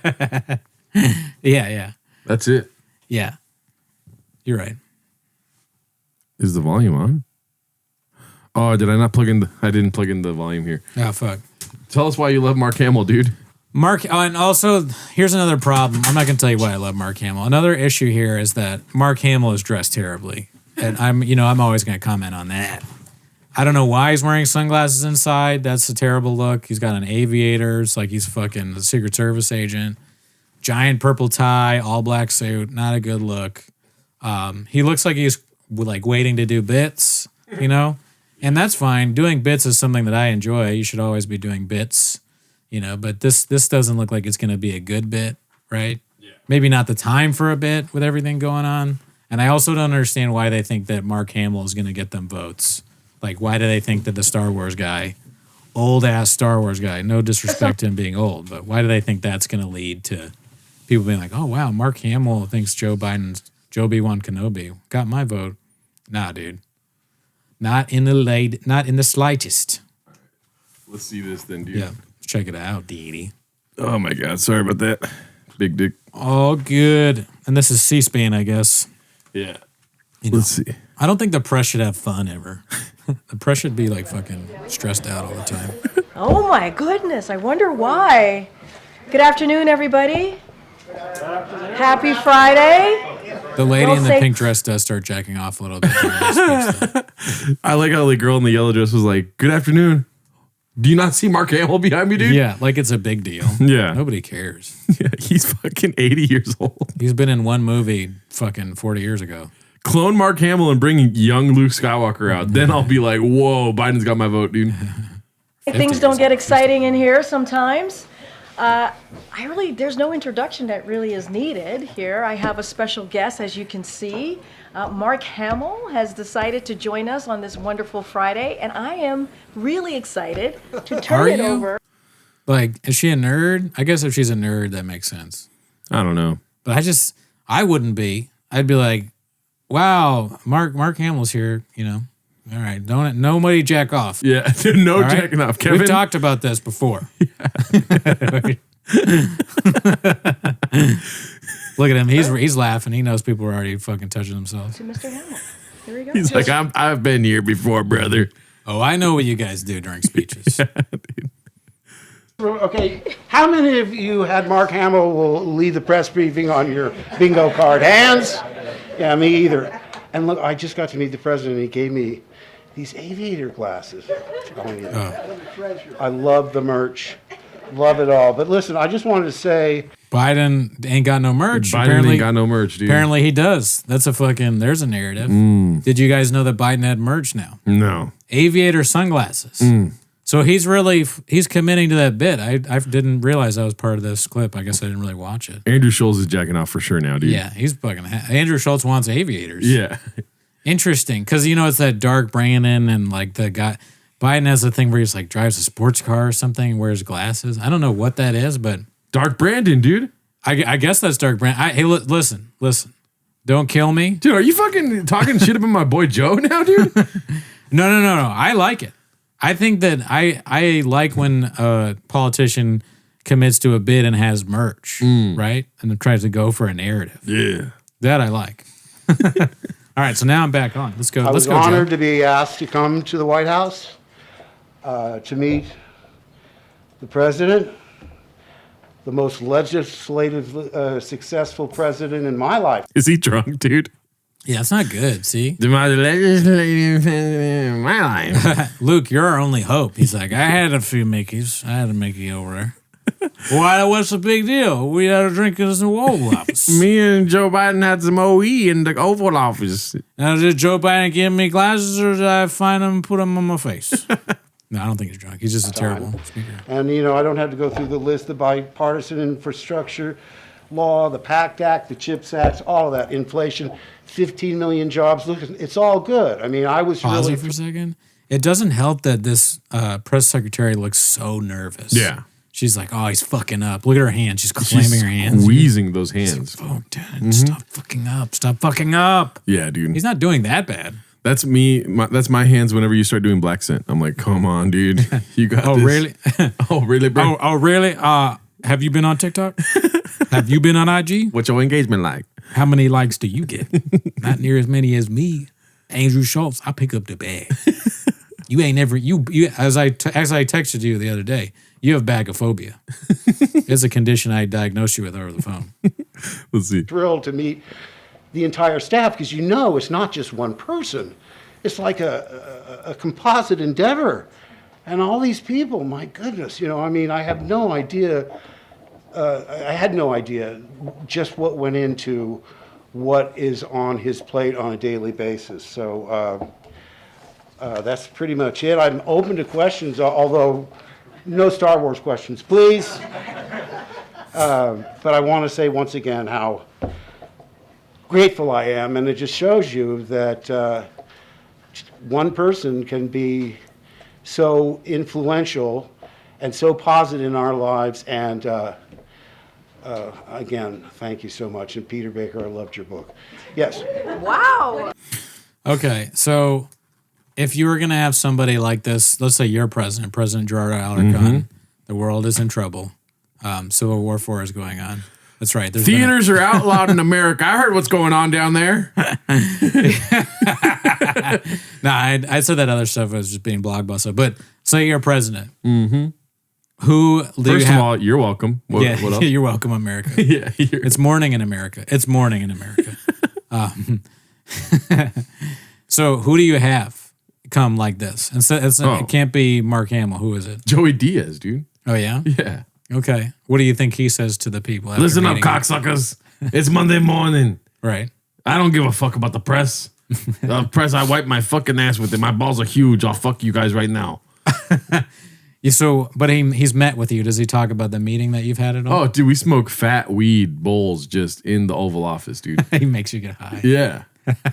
Yeah. That's it. Yeah. You're right. Is the volume on? Oh, did I not plug in I didn't plug in the volume here. Oh, fuck. Tell us why you love Mark Hamill, dude. And also, here's another problem. I'm not going to tell you why I love Mark Hamill. Another issue here is that Mark Hamill is dressed terribly. And I'm always going to comment on that. I don't know why he's wearing sunglasses inside. That's a terrible look. He's got an aviator. It's like he's fucking a Secret Service agent. Giant purple tie, all black suit. Not a good look. He looks like he's like waiting to do bits, And that's fine. Doing bits is something that I enjoy. You should always be doing bits. But this doesn't look like it's going to be a good bit, right? Yeah. Maybe not the time for a bit with everything going on. And I also don't understand why they think that Mark Hamill is going to get them votes. Like, why do they think that the Star Wars guy, old-ass Star Wars guy, no disrespect to him being old, but why do they think that's going to lead to people being like, oh, wow, Mark Hamill thinks Joe Biden's Joe-B-1 Kenobi got my vote. Nah, dude. Not in the slightest. Let's see this then, dude. Yeah. Check it out, Dee. Oh my God, sorry about that. Big dick. Oh, good. And this is C-SPAN, I guess. Yeah. Let's see. I don't think the press should have fun ever. The press should be like fucking stressed out all the time. Oh my goodness, I wonder why. Good afternoon, everybody. Happy Friday. The lady in the pink dress does start jacking off a little bit. I like how the girl in the yellow dress was like, good afternoon. Do you not see Mark Hamill behind me, dude? Yeah, like it's a big deal. Yeah. Nobody cares. Yeah, he's fucking 80 years old. He's been in one movie fucking 40 years ago. Clone Mark Hamill and bring young Luke Skywalker out. Then I'll be like, whoa, Biden's got my vote, dude. Things don't get exciting in here sometimes. There's no introduction that really is needed here. I have a special guest, as you can see. Mark Hamill has decided to join us on this wonderful Friday, and I am really excited to turn it over. Like, is she a nerd? I guess if she's a nerd, that makes sense. I don't know. But I wouldn't be. I'd be like, wow, Mark Hamill's here, All right, nobody jack off. Yeah, no right? jacking off. Kevin? We've talked about this before. Look at him. He's laughing. He knows people are already fucking touching themselves. To Mr. Hamill. Here we go. He's like, I've been here before, brother. Oh, I know what you guys do during speeches. Okay, how many of you had Mark Hamill will lead the press briefing on your bingo card? Hands? Yeah, me either. And look, I just got to meet the president. He gave me these aviator glasses. Oh, yeah. I love the merch. Love it all. But listen, I just wanted to say, Biden ain't got no merch. Biden ain't got no merch, dude. Apparently he does. That's there's a narrative. Did you guys know that Biden had merch now? No. Aviator sunglasses. So he's committing to that bit. I didn't realize that was part of this clip. I guess I didn't really watch it. Andrew Schultz is jacking off for sure now, dude. Yeah, he's fucking. Andrew Schultz wants aviators. Yeah. Interesting, because it's that dark Brandon and like the guy. Biden has a thing where he's like drives a sports car or something, wears glasses. I don't know what that is, but Dark Brandon, dude. I guess that's dark Brandon. Hey, listen. Don't kill me. Dude, are you fucking talking shit about my boy Joe now, dude? No. I like it. I think that I like when a politician commits to a bid and has merch, right? And then tries to go for a narrative. Yeah. That I like. All right, so now I'm back on. Let's go. I was Joe. honored to be asked to come to the White House to meet the president, the most legislative successful president in my life. Is he drunk, dude? Yeah, it's not good. See, The most legislative in my life. Luke, you're our only hope. He's like, I had a few Mickeys. I had a Mickey over there. Why? What's the big deal? We had a drink in the Oval Office. Me and Joe Biden had some OE in the Oval Office. Now, did Joe Biden give me glasses, or did I find them and put them on my face? No, I don't think he's drunk. He's just a terrible speaker. And, I don't have to go through the list, the bipartisan infrastructure law, the PACT Act, the CHIPS Act, all of that, inflation, 15 million jobs. Look, it's all good. I mean, I was Pause really... it for a second. It doesn't help that this press secretary looks so nervous. Yeah. She's like, oh, he's fucking up. Look at her hands. She's claiming her hands. Squeezing those hands. Oh, Dad, stop fucking up. Stop fucking up. Yeah, dude. He's not doing that bad. That's me. That's my hands whenever you start doing black scent. I'm like, come on, dude. You got Oh, this. really? Oh, really, bro? Oh, really? Have you been on TikTok? Have you been on IG? What's your engagement like? How many likes do you get? Not near as many as me. Andrew Schultz, I pick up the bag. You ain't never, as I texted you the other day, you have bagophobia. It's a condition I diagnosed you with over the phone. Let's see. thrilled to meet the entire staff because it's not just one person. It's like a composite endeavor. And all these people, my goodness, I have no idea. I had no idea just what went into what is on his plate on a daily basis. So that's pretty much it. I'm open to questions, although no Star Wars questions, please. But I want to say once again how grateful I am, and it just shows you that one person can be so influential and so positive in our lives. And again, thank you so much. And Peter Baker, I loved your book. Yes. Wow. Okay, so if you were going to have somebody like this, let's say you're president, President Gerardo Alarcon, the world is in trouble. Civil War 4 is going on. That's right. Theaters are outlawed in America. I heard what's going on down there. I said that other stuff was just being blockbuster. But say you're president. Who do First you of have? all, you're welcome. What else? You're welcome, America. Yeah, It's morning in America. It's morning in America. So who do you have come like this? And so it can't be Mark Hamill. Who is it? Joey Diaz, dude. Oh, yeah? Yeah. Okay. What do you think he says to the people? after Listen up, meeting him? cocksuckers. It's Monday morning. Right. I don't give a fuck about the press. The press, I wipe my fucking ass with it. My balls are huge. I'll fuck you guys right now. But he's met with you. Does he talk about the meeting that you've had at all? Oh, dude, we smoke fat weed bowls just in the Oval Office, dude. He makes you get high. Yeah.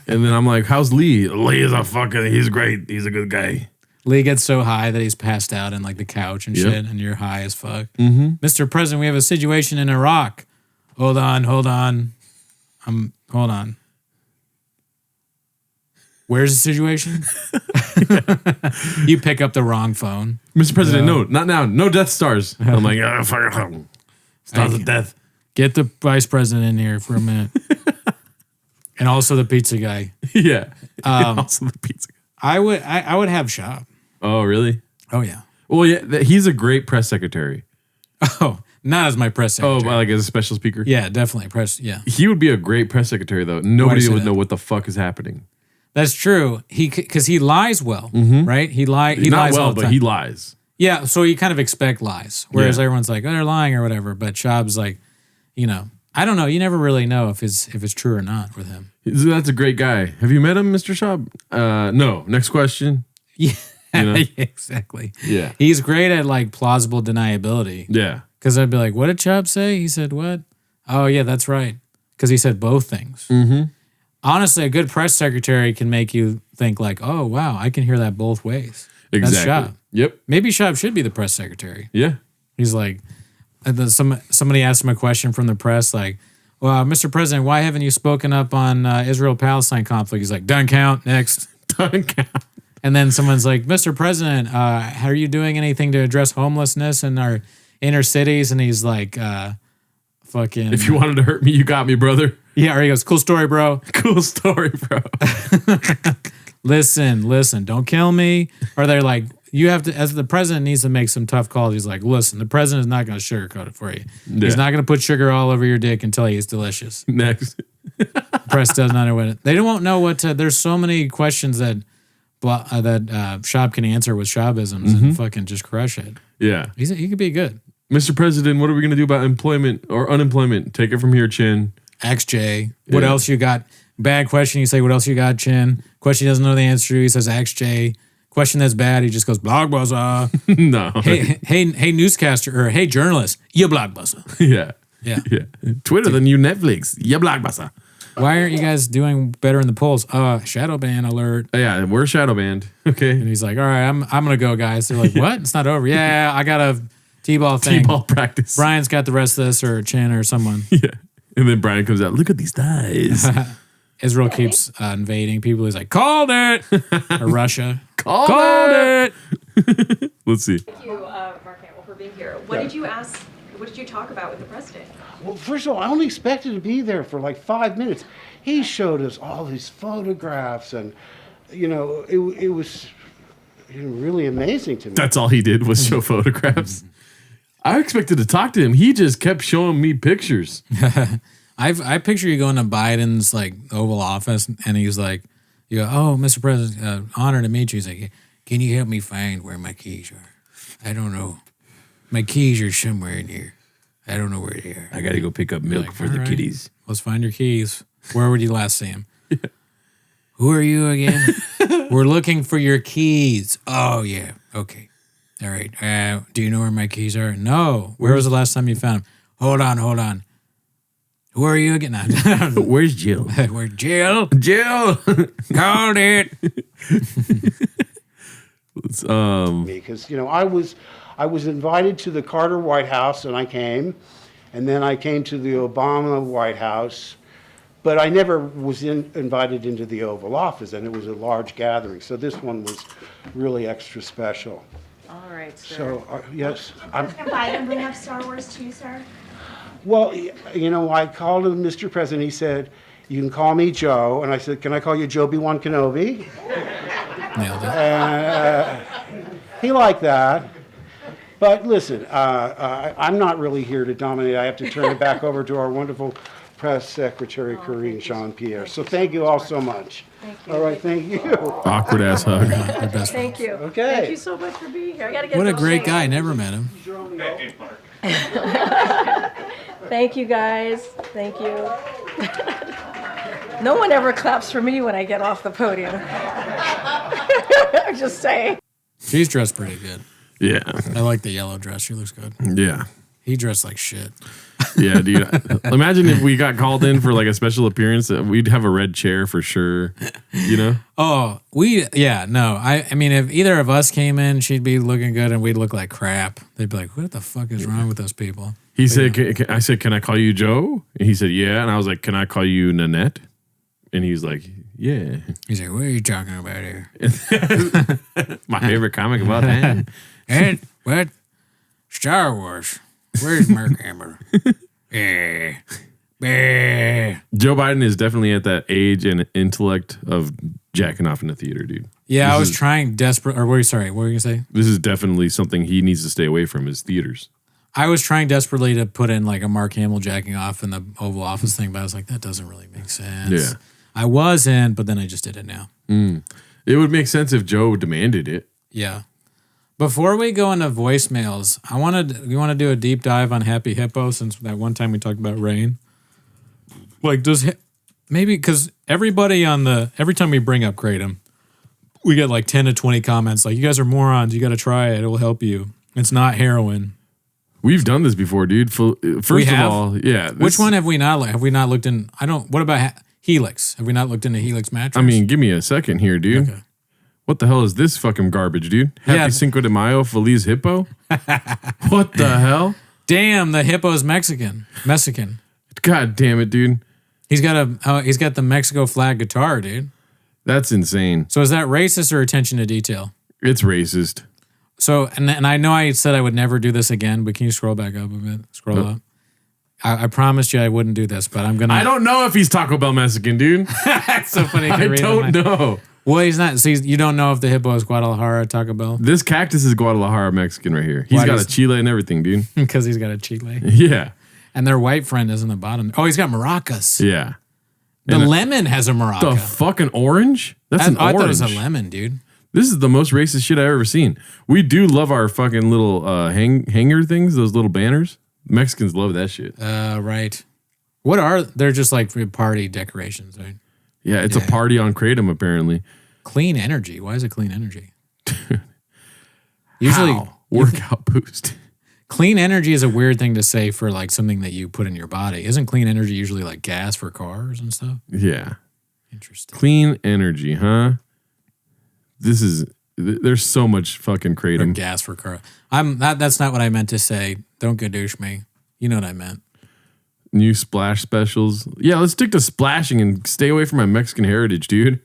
And then I'm like, how's Lee? Lee is he's great. He's a good guy. Lee gets so high that he's passed out in like the couch and Yep. shit, and you're high as fuck. Mr. President, we have a situation in Iraq. Hold on. Hold on. Where's the situation? You pick up the wrong phone. Mr. President, no, not now. No Death Stars. I'm like, fuck. Stars of death. Get the vice president in here for a minute. And also the pizza guy. Yeah. Also the pizza. I would have Schaub. Oh, really? Oh yeah. Well, yeah, he's a great press secretary. Oh, not as my press Oh, secretary. like as a special speaker? Yeah, definitely press. Yeah, He would be a great press secretary, though. Nobody say would that? know what the fuck is happening. that's true. Because he lies well, right? He Not lies well, all the but time. he lies. Yeah, so you kind of expect lies, whereas Yeah. everyone's like, oh, they're lying or whatever. But Schaub's like, I don't know. You never really know if it's true or not with him. That's a great guy. Have you met him, Mr. Schaub? No. Next question. Yeah, know? exactly. Yeah. He's great at like plausible deniability. Yeah. Because I'd be like, what did Schaub say? He said what? Oh yeah, that's right. Because he said both things. Mm-hmm. Honestly, a good press secretary can make you think like, oh wow, I can hear that both ways. Exactly. That's Schaub. Yep. Maybe Schaub should be the press secretary. Yeah. He's like, and then somebody asked him a question from the press, like, well, Mr. President, why haven't you spoken up on Israel-Palestine conflict? He's like, doesn't count, next. Doesn't count. And then someone's like, Mr. President, are you doing anything to address homelessness in our inner cities? And he's like, fucking. If you wanted to hurt me, you got me, brother. Yeah, or he goes, cool story, bro. Cool story, bro. Listen, don't kill me. Or they're like, you have to, as the president needs to make some tough calls. He's like, listen, the president is not going to sugarcoat it for you. Yeah. He's not going to put sugar all over your dick and tell you it's delicious. Next. Press does not know what it. They won't know what to. There's so many questions that Schaub can answer with Schaubisms and fucking just crush it. Yeah. He could be good. Mr. President, what are we going to do about employment or unemployment? Take it from here, Chin. XJ. What Yeah. else you got? Bad question. You say, what else you got, Chin? Question he doesn't know the answer to. He says XJ. Question that's bad. He just goes, blockbuster. No. hey, newscaster, or hey, journalist, you blockbuster. Yeah. Yeah. Yeah. Twitter, the new Netflix. Yeah, blockbuster. Why aren't you guys doing better in the polls? Shadow ban alert. Yeah, we're shadow banned. Okay. And he's like, all right, I'm gonna go, guys. They're like, what? It's not over. Yeah, I got a T-ball thing. T-ball practice. Brian's got the rest of this, or Chan, or someone. Yeah. And then Brian comes out, look at these thighs. Israel keeps invading people. He's like, called it. Or Russia. Called Called it. Let's see. Thank you, Mark Hamill, for being here. What did you ask? What did you talk about with the president? Well, first of all, I only expected to be there for like 5 minutes. He showed us all these photographs, and it was really amazing to me. That's all he did was show photographs. I expected to talk to him. He just kept showing me pictures. I picture you going to Biden's like Oval Office, and he's like, you go, oh, Mr. President, honor to meet you. He's like, can you help me find where my keys are? I don't know. My keys are somewhere in here. I don't know where they are. I got to go pick up milk like, for the "All right, kitties. Let's find your keys. Where would you last see him? Who are you again? We're looking for your keys. Oh, yeah. Okay. All right. Do you know where my keys are? No. Where was the last time you found them? Hold on. Who are you again? Where's Jill? Where's Jill? Jill! Called it. Because I was invited to the Carter White House, and I came, and then I came to the Obama White House, but I never was invited into the Oval Office, and it was a large gathering. So this one was really extra special. All right, sir. So yes, Can Biden bring up Star Wars too, sir? well, I called him Mr. President. He said, "You can call me Joe," and I said, "Can I call you Joe B1 Kenobi?" Nailed it. He liked that. But listen, I'm not really here to dominate. I have to turn it back over to our wonderful press secretary, Corinne Jean-Pierre. So thank you all so much. Thank you. All right, thank you. Awkward ass hug. They're best friends. Thank you. Okay. Thank you so much for being here. I gotta get What a those great things. guy. Never met him. Thank you, guys. Thank you. No one ever claps for me when I get off the podium. I'm just saying. She's dressed pretty good. Yeah. I like the yellow dress. She looks good. Yeah. He dressed like shit. Yeah, dude. Imagine if we got called in for like a special appearance, we'd have a red chair for sure. You know? Oh, I mean, if either of us came in, she'd be looking good and we'd look like crap. They'd be like, what the fuck is wrong with those people? He said, I said, can I call you Joe? And he said, yeah. And I was like, can I call you Nanette? And he was like, yeah. He's like, what are you talking about here? My favorite comic about that. And what? Star Wars. Where's Mark Hamill? Joe Biden is definitely at that age and intellect of jacking off in the theater, dude. Yeah, I was is- trying desperate. Or what were you gonna say? This is definitely something he needs to stay away from is theaters. I was trying desperately to put in like a Mark Hamill jacking off in the Oval Office thing, but I was like, that doesn't really make sense. Yeah. I wasn't, but then I just did it now. It would make sense if Joe demanded it. Yeah. Before we go into voicemails, we want to do a deep dive on Happy Hippo since that one time we talked about rain. Like, maybe because every time we bring up Kratom, we get like 10 to 20 comments like, you guys are morons. You got to try it. It'll help you. It's not heroin. We've done this before, dude. First of all, yeah. Which one have we not? Have we not looked in? What about Helix? Have we not looked into Helix mattress? I mean, give me a second here, dude. Okay. What the hell is this fucking garbage, dude? Happy Yeah. Cinco de Mayo, Feliz Hippo? What the hell? Damn, the hippo's Mexican. God damn it, dude. He's got the Mexico flag guitar, dude. That's insane. So is that racist or attention to detail? It's racist. So, and I know I said I would never do this again, but can you scroll back up a bit? Scroll up. I promised you I wouldn't do this, but I'm gonna. I don't know if he's Taco Bell Mexican, dude. That's so funny. I don't know. Well, he's not. So you don't know if the hippo is Guadalajara Taco Bell This cactus is Guadalajara Mexican right here. He's Why got does- a chile and everything, dude. because he's got a chile, Yeah. and their white friend is in the bottom. Oh, he's got maracas. Yeah. The And lemon has a maraca. The fucking orange? That's an I orange. thought it was a lemon, dude. This is the most racist shit I've ever seen. We do love our fucking little hanger things, those little banners. Mexicans love that shit. Right. They're just like party decorations, right? Yeah, it's a party on Kratom, apparently. Clean energy. Why is it clean energy? Usually, How? Workout boost. clean energy is a weird thing to say for like something that you put in your body. Isn't clean energy usually like gas for cars and stuff? Yeah. Interesting. Clean energy, huh? There's so much fucking Or Kratom. gas for car. That's not what I meant to say. Don't gadoosh me. You know what I meant. New splash specials. Yeah, let's stick to splashing and stay away from my Mexican heritage, dude.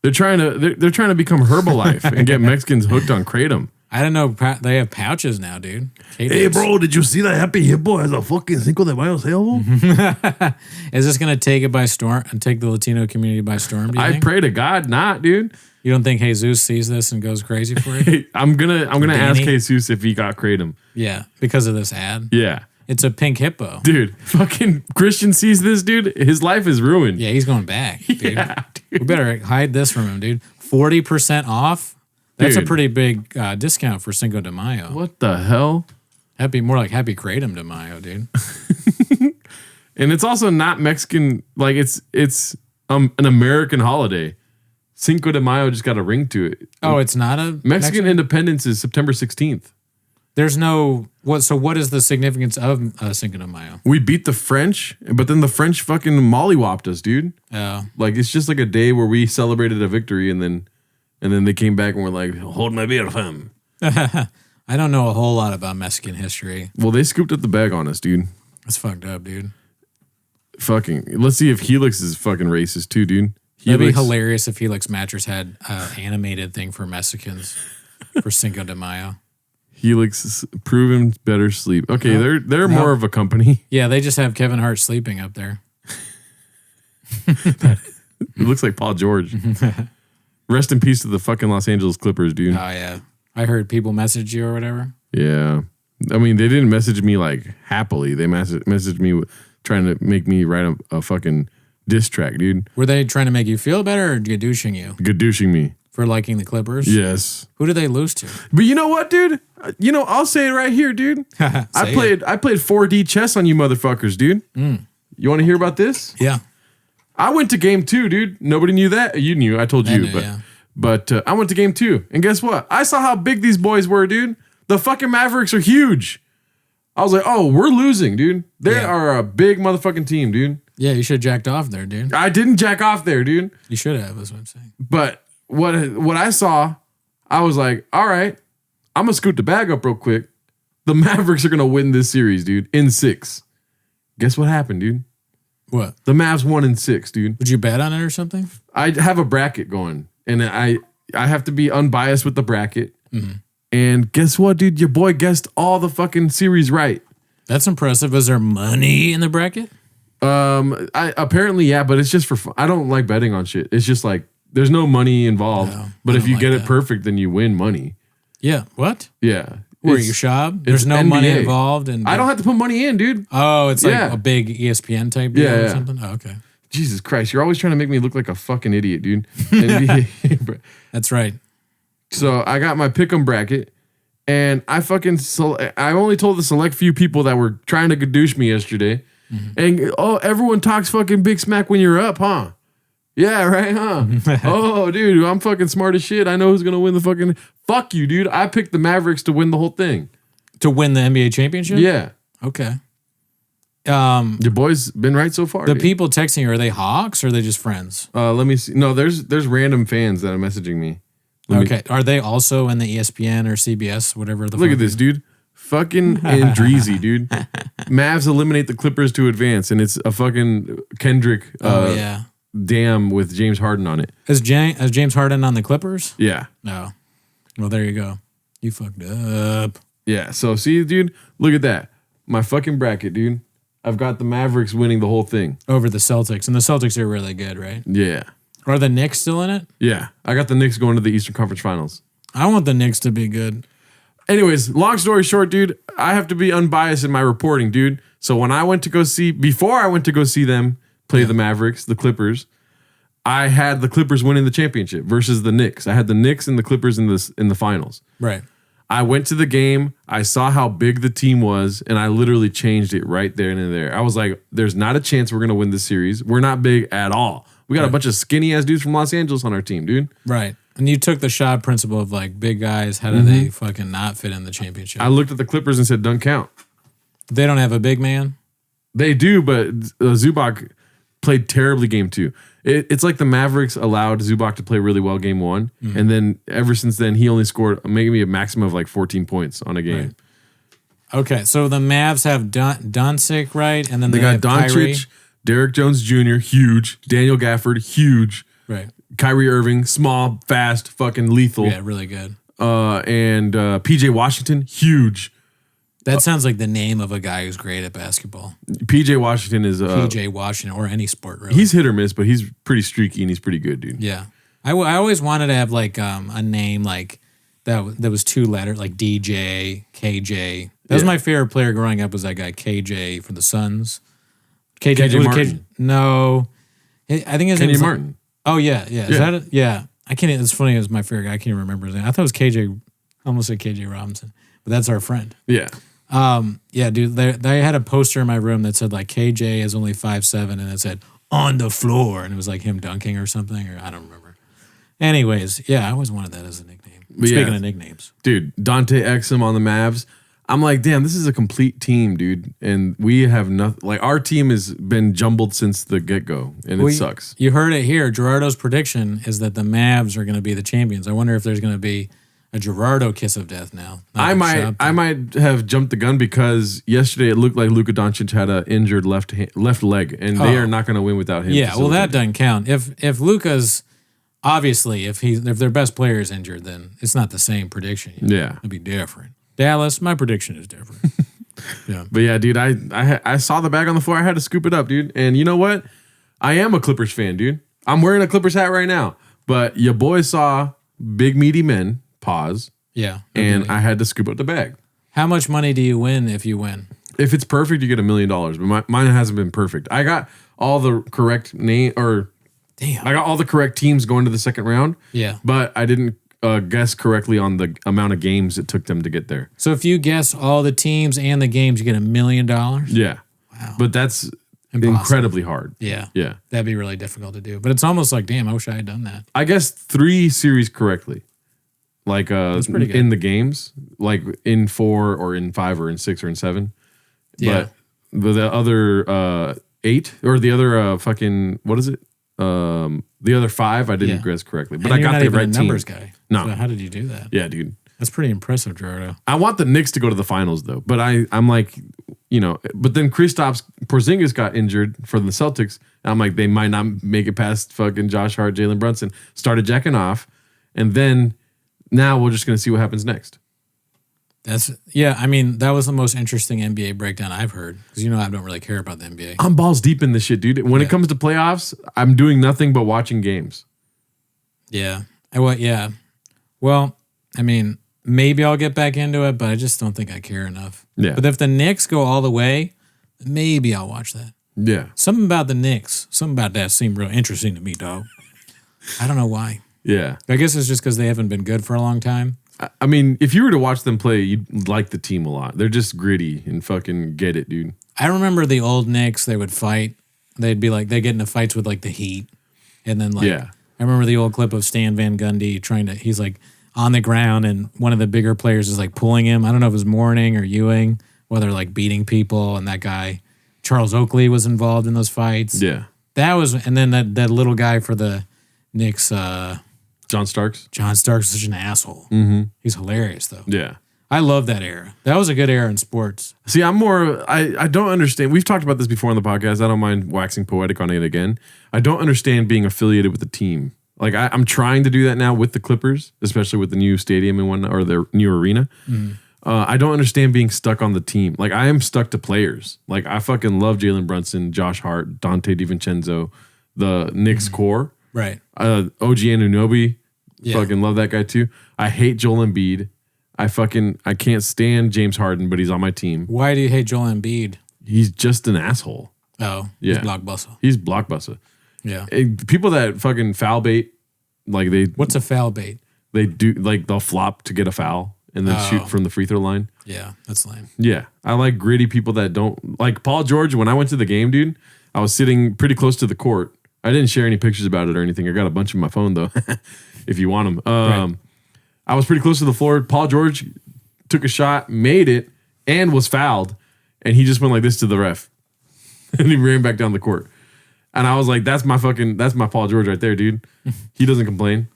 They're trying to become Herbalife and get Mexicans hooked on Kratom. I don't know. They have pouches now, dude. Did you see that Happy Hippo has a fucking Cinco de Mayo sale? Is this gonna take it by storm and take the Latino community by storm? Do you I think? pray to God not, dude. You don't think Jesus sees this and goes crazy for you? Hey, I'm gonna ask Danny? Jesus if he got Kratom. Yeah, because of this ad. Yeah. It's a pink hippo. Dude, fucking Christian sees this, dude. His life is ruined. Yeah, he's going back, dude. Yeah, We better hide this from him, dude. 40% off. That's a Dude. pretty big discount for Cinco de Mayo. What the hell? More like Happy Kratom de Mayo, dude. And it's also not Mexican. Like it's an American holiday. Cinco de Mayo just got a ring to it. Oh, it's not a Mexican independence is September 16th. There's no what. So what is the significance of Cinco de Mayo? We beat the French, but then the French fucking mollywopped us, dude. Oh, Like it's just like a day where we celebrated a victory, and then they came back and were like, "Hold my beer, fam." I don't know a whole lot about Mexican history. Well, they scooped up the bag on us, dude. That's fucked up, dude. Fucking. Let's see if Helix is fucking racist too, dude. That'd be Helix. hilarious if Helix Mattress had an animated thing for Mexicans for Cinco de Mayo. Helix is proven better sleep. Okay, No. they're No. more of a company. Yeah, they just have Kevin Hart sleeping up there. It looks like Paul George. Rest in peace to the fucking Los Angeles Clippers, dude. Oh yeah, I heard people message you or whatever. Yeah. I mean, they didn't message me like happily. They messaged me trying to make me write a fucking diss track, dude. Were they trying to make you feel better or gadooshing you Gadooshing me. for liking the Clippers? Yes. Who did they lose to? But you know what, dude? I'll say it right here, dude. I Say played 4D chess on you motherfuckers, dude. You want to hear about this? Yeah. I went to game 2, dude. Nobody knew that. You knew. I told you. knew, yeah. But I went to game 2. And guess what? I saw how big these boys were, dude. The fucking Mavericks are huge. I was like, oh, we're losing, dude. They Yeah. are a big motherfucking team, dude. Yeah, you should have jacked off there, dude. I didn't jack off there, dude. You should have, is what I'm saying. But what I saw, I was like, all right, I'm going to scoot the bag up real quick. The Mavericks are going to win this series, dude, in 6. Guess what happened, dude? What? The Mavs won in 6, dude. Would you bet on it or something? I have a bracket going, and I have to be unbiased with the bracket. And guess what, dude? Your boy guessed all the fucking series right. That's impressive. Is there money in the bracket? I apparently yeah, but it's just for fun. I don't like betting on shit. It's just like there's no money involved. No, but I if don't you like get that. it perfect, then you win money. Yeah. What? Yeah. Where It's- you shop? it's There's no money NBA. involved, and I don't have to put money in, dude. Oh, it's like Yeah. a big ESPN type deal Yeah, or yeah. something. Oh, okay, Jesus Christ, you're always trying to make me look like a fucking idiot, dude. NBA. that's right. So I got my pick'em bracket, and I fucking I only told the select few people that were trying to gadoosh me yesterday, and everyone talks fucking big smack when you're up, huh? Yeah, right, huh? Oh, dude, I'm fucking smart as shit. I know who's gonna win the fucking. Fuck you, dude. I picked the Mavericks to win the whole thing. To win the NBA championship. Yeah, Okay. your boy's been right so far. The dude. people texting you, are they hawks or are they just friends? Let me see. No, there's random fans that are messaging me. Let me- Okay. Are they also in the ESPN or CBS, whatever the Look fuck at this, dude. Fucking Andreezy, dude. Mavs eliminate the Clippers to advance, and it's a fucking Kendrick Oh yeah. dam with James Harden on it. Is James Harden on the Clippers? Yeah. No. Well, there you go. You fucked up. Yeah. So see, dude, look at that. My fucking bracket, dude. I've got the Mavericks winning the whole thing. Over the Celtics. And the Celtics are really good, right? Yeah. Are the Knicks still in it? Yeah. I got the Knicks going to the Eastern Conference Finals. I want the Knicks to be good. Anyways, long story short, dude, I have to be unbiased in my reporting, dude. So when I went to go see, before I went to go see them play the Mavericks, the Clippers, I had the Clippers winning the championship versus the Knicks. I had the Knicks and the Clippers in the finals. Right. I went to the game. I saw how big the team was, and I literally changed it right there and there. I was like, there's not a chance we're going to win this series. We're not big at all. We got a bunch of skinny ass dudes from Los Angeles on our team, dude. Right. And you took the shot principle of like big guys. How do they fucking not fit in the championship? I looked at the Clippers and said, don't count. They don't have a big man. They do, but Zubac played terribly game 2. It's like the Mavericks allowed Zubac to play really well game 1, and then ever since then he only scored maybe a maximum of like 14 points on a game. Right. Okay, so the Mavs have Doncic, right? And then They got have Kyrie. Doncic, Derek Jones Jr., huge, Daniel Gafford, huge, Right. Kyrie Irving, small, fast, fucking lethal, Yeah, really good. and PJ Washington, huge. That sounds like the name of a guy who's great at basketball. PJ Washington is PJ Washington or any sport, really. he's hit or miss, but he's pretty streaky and he's pretty good, dude. Yeah. I always wanted to have like a name like that was 2 letters, like DJ, KJ. That was Yeah. my favorite player growing up was that guy KJ from the Suns. KJ, KJ was it Martin. No. I think his name Kenyon was Martin. Oh yeah, yeah. Is Yeah. that it? Yeah. I can't. It's funny. It was my favorite guy. I can't even remember his name. I thought it was KJ. I almost said KJ Robinson, but that's our friend. Yeah. Yeah, dude. They had a poster in my room that said like KJ is only 5'7", and it said on the floor, and it was like him dunking or something, or I don't remember. Anyways, yeah, I always wanted that as a nickname. But Speaking yeah. of nicknames, Dude, Dante Exum on the Mavs. I'm like, damn, this is a complete team, dude. And we have nothing. Like, our team has been jumbled since the get-go, and it sucks. You heard it here. Gerardo's prediction is that the Mavs are going to be the champions. I wonder if there's going to be a Gerardo kiss of death now. I might have jumped the gun because yesterday it looked like Luka Doncic had an injured left leg, and they Oh. are not going to win without him. Yeah, well, that doesn't count. If Luka's obviously if their best player is injured, then it's not the same prediction. Yeah. It'd be different. Dallas, my prediction is different. Yeah. But yeah, dude, I saw the bag on the floor. I had to scoop it up, dude. And you know what? I am a Clippers fan, dude. I'm wearing a Clippers hat right now. But your boy saw big meaty men pause, Yeah. and I had to scoop up the bag. How much money do you win if you win? If it's perfect, you get $1 million. But mine hasn't been perfect. I got all the correct I got all the correct teams going to the second round. Yeah. But I didn't guess correctly on the amount of games it took them to get there. So if you guess all the teams and the games, you get $1 million? Yeah. Wow. But that's incredibly hard. Yeah. Yeah. That'd be really difficult to do. But it's almost like, damn, I wish I had done that. I guess 3 series correctly. Like pretty good. in the games, like in 4 or in 5 or in 6 or in 7. Yeah. But the other 8 or the other fucking, what is it? The other 5 I didn't guess correctly. But And I you're got not the even right a team. numbers guy. No. So how did you do that? Yeah, dude. That's pretty impressive, Gerardo. I want the Knicks to go to the finals though. But I'm like, but then Kristaps Porzingis got injured for the Celtics. And I'm like, they might not make it past fucking Josh Hart, Jalen Brunson. Started jacking off. And then now we're just going to see what happens next. I mean, that was the most interesting NBA breakdown I've heard because I don't really care about the NBA. I'm balls deep in this shit, dude. When it comes to playoffs, I'm doing nothing but watching games. Yeah. Well, I mean, maybe I'll get back into it, but I just don't think I care enough. Yeah. But if the Knicks go all the way, maybe I'll watch that. Yeah. Something about the Knicks, something about that seemed real interesting to me, dog. I don't know why. Yeah. I guess it's just because they haven't been good for a long time. I mean, if you were to watch them play, you'd like the team a lot. They're just gritty and fucking get it, dude. I remember the old Knicks, they would fight. They'd be like, they get into fights with like the Heat. And then I remember the old clip of Stan Van Gundy he's like on the ground and one of the bigger players is like pulling him. I don't know if it was Mourning or Ewing, where they're like beating people. And that guy, Charles Oakley, was involved in those fights. Yeah. And then that little guy for the Knicks, John Starks. John Starks is such an asshole. Mm-hmm. He's hilarious, though. Yeah. I love that era. That was a good era in sports. See, I don't understand. We've talked about this before on the podcast. I don't mind waxing poetic on it again. I don't understand being affiliated with the team. Like, I'm trying to do that now with the Clippers, especially with the new stadium and whatnot, or the new arena. Mm. I don't understand being stuck on the team. Like, I am stuck to players. Like, I fucking love Jalen Brunson, Josh Hart, Dante DiVincenzo, the Knicks core. Right. OG Anunoby, fucking love that guy too. I hate Joel Embiid. I can't stand James Harden, but he's on my team. Why do you hate Joel Embiid? He's just an asshole. Oh, yeah. He's blockbuster. He's blockbuster. Yeah. People that fucking foul bait, like What's a foul bait? They do, like, they'll flop to get a foul and then shoot from the free throw line. Yeah, that's lame. Yeah. I like gritty people that don't, like Paul George. When I went to the game, dude, I was sitting pretty close to the court. I didn't share any pictures about it or anything. I got a bunch in my phone though, if you want them. Right. I was pretty close to the floor. Paul George took a shot, made it, and was fouled. And he just went like this to the ref. And he ran back down the court. And I was like, that's my Paul George right there, dude. He doesn't complain.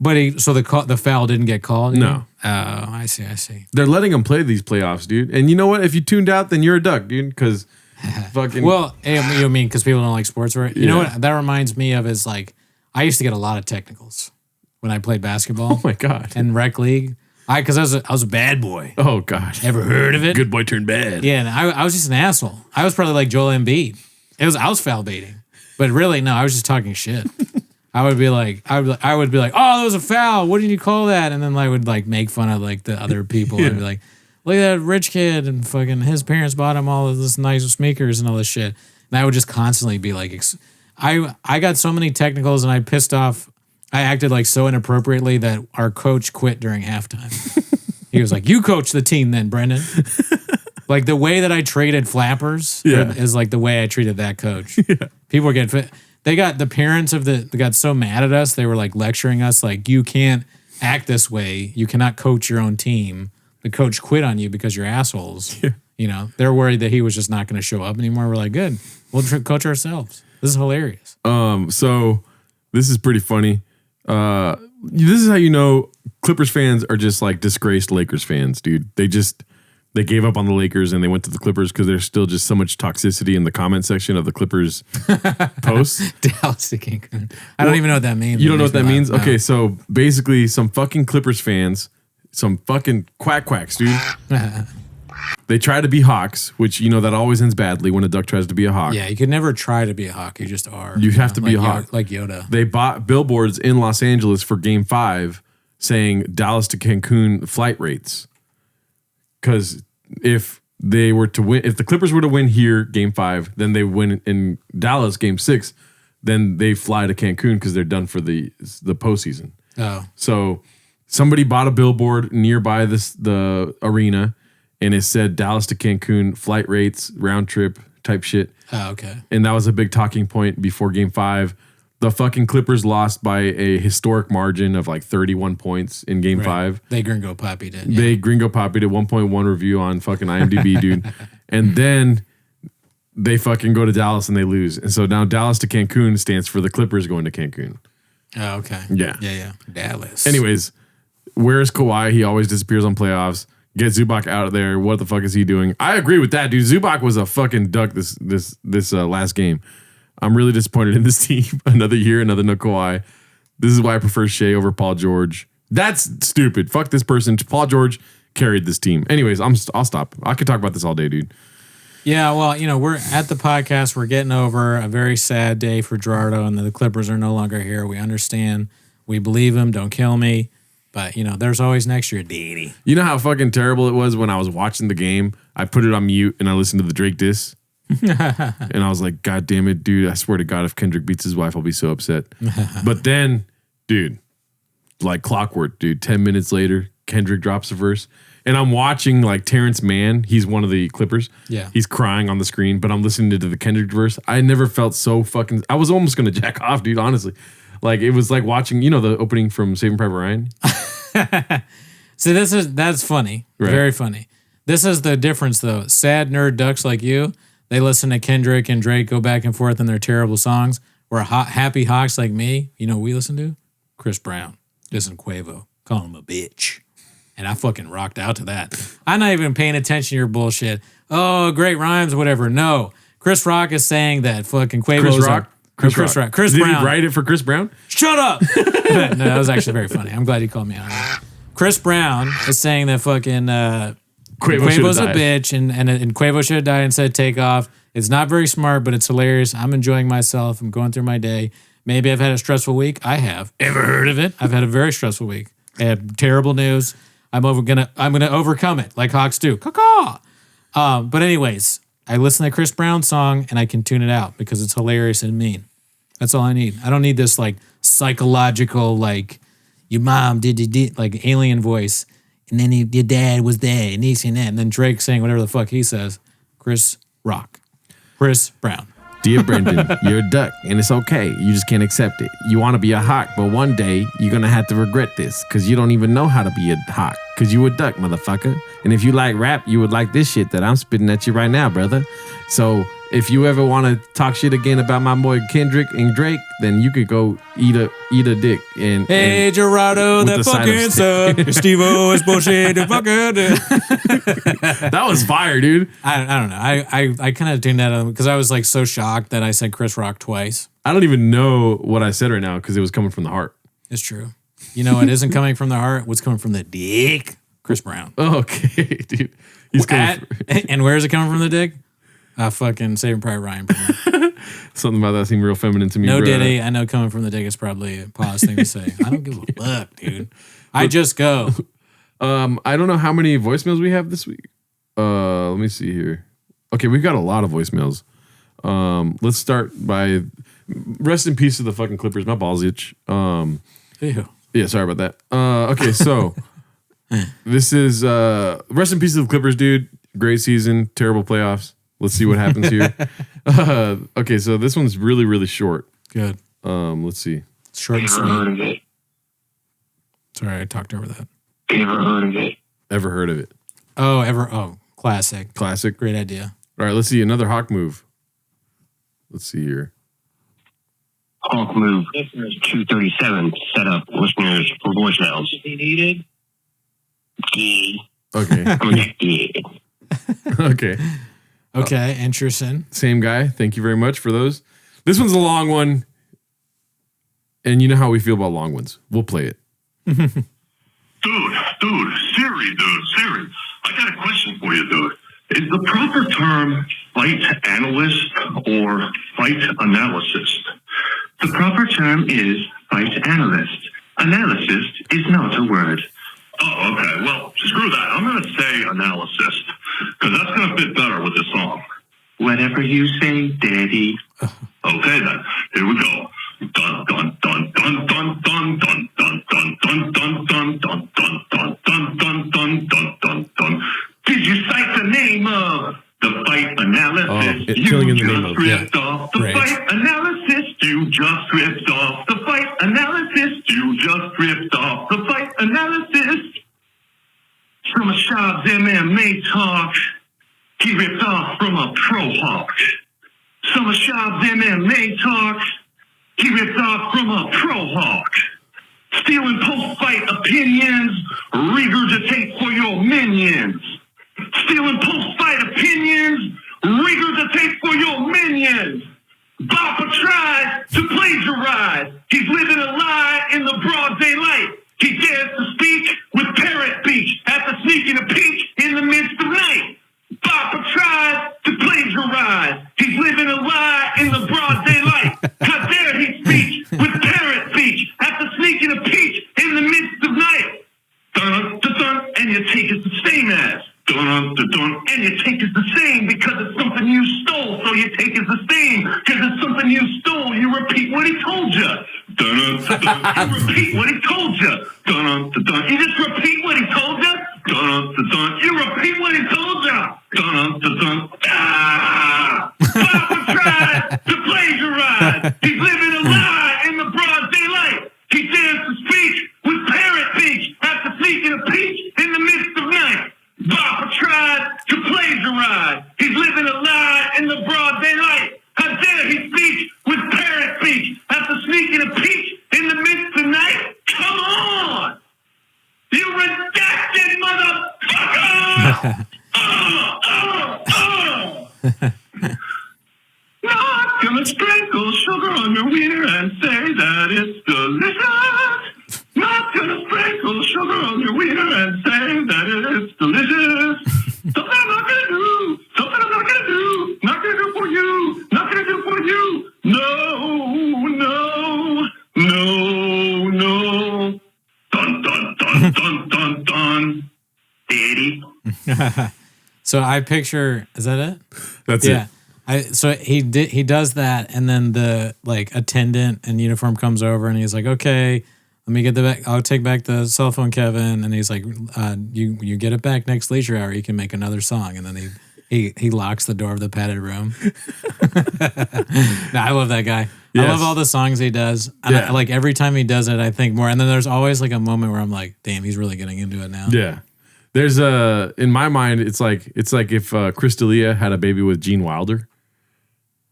But the foul didn't get called? No. Oh, I see. They're letting him play these playoffs, dude. And you know what? If you tuned out, then you're a duck, dude. Because fucking. Well, you mean because people don't like sports, right? You know what that reminds me of is like, I used to get a lot of technicals when I played basketball. Oh my God. And rec league. Because I was a bad boy. Oh God. Ever heard of it? Good boy turned bad. Yeah, and I was just an asshole. I was probably like Joel Embiid. I was foul baiting. But really, no, I was just talking shit. I would be like, oh, that was a foul. What did you call that? And then I would like make fun of like the other people. I'd be like, look at that rich kid and fucking his parents bought him all of this nice sneakers and all this shit. And I would just constantly be like, I got so many technicals and I pissed off. I acted like so inappropriately that our coach quit during halftime. He was like, you coach the team then, Brendan. Like the way that I treated flappers is like the way I treated that coach. Yeah. People were getting they got the parents they got so mad at us. They were like lecturing us like, you can't act this way. You cannot coach your own team. The coach quit on you because you're assholes. Yeah. You know, they're worried that he was just not going to show up anymore. We're like, good. We'll coach ourselves. This is hilarious. So this is pretty funny. This is how you know Clippers fans are just like disgraced Lakers fans, dude. They gave up on the Lakers and they went to the Clippers because there's still just so much toxicity in the comment section of the Clippers posts. Dallas to Cancun. I don't even know what that means. You don't know what that means? No. Okay, so basically some fucking Clippers fans, some fucking quacks, dude. They try to be Hawks, which, you know, that always ends badly when a duck tries to be a Hawk. Yeah, you could never try to be a Hawk. You just are. You have to be a Hawk. Like Yoda. They bought billboards in Los Angeles for Game 5 saying Dallas to Cancun flight rates. Because if they were to win, if the Clippers were to win here Game 5, then they win in Dallas Game 6, then they fly to Cancun because they're done for the postseason. Oh. So somebody bought a billboard nearby the arena, and it said Dallas to Cancun flight rates, round trip type shit. Oh, okay. And that was a big talking point before Game 5. The fucking Clippers lost by a historic margin of like 31 points in Game 5. They Gringo Poppy did. Yeah. They Gringo Poppy did 1.1 review on fucking IMDb, dude. And then they fucking go to Dallas and they lose. And so now Dallas to Cancun stands for the Clippers going to Cancun. Oh, okay. Yeah. Yeah. Dallas. Anyways, where's Kawhi? He always disappears on playoffs. Get Zubac out of there. What the fuck is he doing? I agree with that, dude. Zubac was a fucking duck this last game. I'm really disappointed in this team. Another year, another no Kawhi. This is why I prefer Shea over Paul George. That's stupid. Fuck this person. Paul George carried this team. Anyways, I'll stop. I could talk about this all day, dude. Yeah, well, we're at the podcast. We're getting over a very sad day for Gerardo, and the Clippers are no longer here. We understand. We believe him. Don't kill me. But, there's always next year, Didi. You know how fucking terrible it was when I was watching the game? I put it on mute and I listened to the Drake diss. And I was like, God damn it, dude. I swear to God, if Kendrick beats his wife, I'll be so upset. But then, dude, like clockwork, dude. 10 minutes later, Kendrick drops a verse. And I'm watching like Terrence Mann. He's one of the Clippers. Yeah. He's crying on the screen, but I'm listening to the Kendrick verse. I never felt so fucking... I was almost going to jack off, dude, honestly. Like, it was like watching, the opening from Saving Private Ryan? See, that's funny. Right. Very funny. This is the difference, though. Sad nerd ducks like you, they listen to Kendrick and Drake go back and forth in their terrible songs. Where happy hawks like me, what we listen to? Chris Brown. Listen to Quavo. Call him a bitch. And I fucking rocked out to that. I'm not even paying attention to your bullshit. Oh, great rhymes, whatever. No. Chris Rock is saying that fucking Quavo's Chris Rock? Chris Rock. Chris Did Brown. he write it for Chris Brown? Shut up! No, that was actually very funny. I'm glad you called me out on that. Chris Brown is saying that fucking Quavo's a bitch and Quavo should have died and said take off. It's not very smart, but it's hilarious. I'm enjoying myself. I'm going through my day. Maybe I've had a stressful week. I have. Ever heard of it? I've had a very stressful week. I had terrible news. I'm gonna overcome it like Hawks do. Caw-caw. But anyways, I listen to Chris Brown's song and I can tune it out because it's hilarious and mean. That's all I need. I don't need this like psychological like your mom did like alien voice and then your dad was there and he's in that and then Drake saying whatever the fuck he says. Chris Brown. Dear Brendan, you're a duck, and it's okay. You just can't accept it. You want to be a hawk, but one day you're going to have to regret this because you don't even know how to be a hawk because you a duck, motherfucker. And if you like rap, you would like this shit that I'm spitting at you right now, brother. So if you ever want to talk shit again about my boy Kendrick and Drake, then you could go eat a dick. And hey, Gerardo, with that the side fucking of suck. Steve-O is bullshit. that was fire, dude. I don't know. I kind of tuned that on because I was like so shocked that I said Chris Rock twice. I don't even know what I said right now because it was coming from the heart. It's true. You know what isn't coming from the heart? What's coming from the dick? Chris Brown. Okay, dude. He's coming and where is it coming from the dick? Fucking Saving Private Ryan. Something about that seemed real feminine to me. No bro. Diddy. I know coming from the dick is probably a pause thing to say. I don't give a fuck, dude. I just go. I don't know how many voicemails we have this week. Let me see here. Okay, we've got a lot of voicemails. Let's start by rest in peace to the fucking Clippers. My balls itch. Ew. Yeah, sorry about that. Okay, so this is rest in peace to the Clippers, dude. Great season, terrible playoffs. Let's see what happens here. Okay, so this one's really, really short. Good. Let's see. Short and Ever heard sweet. of it? Sorry, I talked over that. Ever heard of it? Ever heard of it? Oh, classic. Classic. Great idea. All right, let's see another Hawk move. Let's see here. Hawk move 237 set up listeners for voicemails. Needed. Okay. I'm gonna Okay. Okay, interesting. Same guy. Thank you very much for those. This one's a long one. And you know how we feel about long ones. We'll play it. Dude, Siri, I got a question for you, dude. Is the proper term fight analyst or fight analysis? The proper term is fight analyst. Analysis is not a word. Oh, okay. Well, screw that. I'm going to say analysis because that's going to fit better with the song. Whatever you say, Daddy. Okay, then. Here we go. Dun dun dun dun dun dun dun dun dun dun dun dun dun dun dun dun dun dun dun dun. Did you cite the name of the fight analysis? Killing in the name of, ripped off the fight analysis. You just ripped off the fight analysis. You just ripped off the fight analysis. From a Shab's MMA talk, he ripped off from a pro hawk. Some of Shab's MMA talk, he ripped off from a pro hawk. Stealing post-fight opinions, regurgitate for your minions. Stealing post-fight opinions, regurgitate for your minions. Bopper tries to plagiarize. He's living a lie in the broad daylight. He dares to speak with parrot beak after sneaking a rise. He's living a lie in the broad daylight. How dare he speak with parrot speech after sneaking a peach in the midst of night? Dun dun dun, and your take is the same as. Dun dun dun, and your take is the same because it's something you stole. So your take is the same because it's something you stole. You repeat what he told you. Dun dun dun, you repeat what he told you. Dun dun dun, you just repeat what he told you. Dun dun dun, you repeat what he told you. Dun dun dun. Ah! Papa tried to plagiarize. He's living a lie in the broad daylight. He dares to speak with parrot speech after sneaking a peach in the midst of night. Papa tried to plagiarize. He's living a lie in the broad daylight. How dare he speak with parrot speech after sneaking a peach in the midst of night? Come on! You redacted motherfucker! Not gonna sprinkle sugar on your wiener and say that it's delicious. Not gonna sprinkle sugar on your wiener and say that it's delicious. Something I'm not gonna do. Something I'm not gonna do. Not gonna do for you. Not gonna do for you. No, no, no, no. Dun dun dun dun dun dun. Daddy. So I picture, is that it? That's it. So he does that, and then the like attendant in uniform comes over, and he's like, "Okay, let me get the back. I'll take back the cell phone, Kevin." And he's like, "You get it back next leisure hour. You can make another song." And then he locks the door of the padded room. No, I love that guy. Yes. I love all the songs he does. And Yeah. I, like every time he does it, I think more. And then there's always like a moment where I'm like, "Damn, he's really getting into it now." Yeah. There's in my mind, it's like if Chris D'Elia had a baby with Gene Wilder.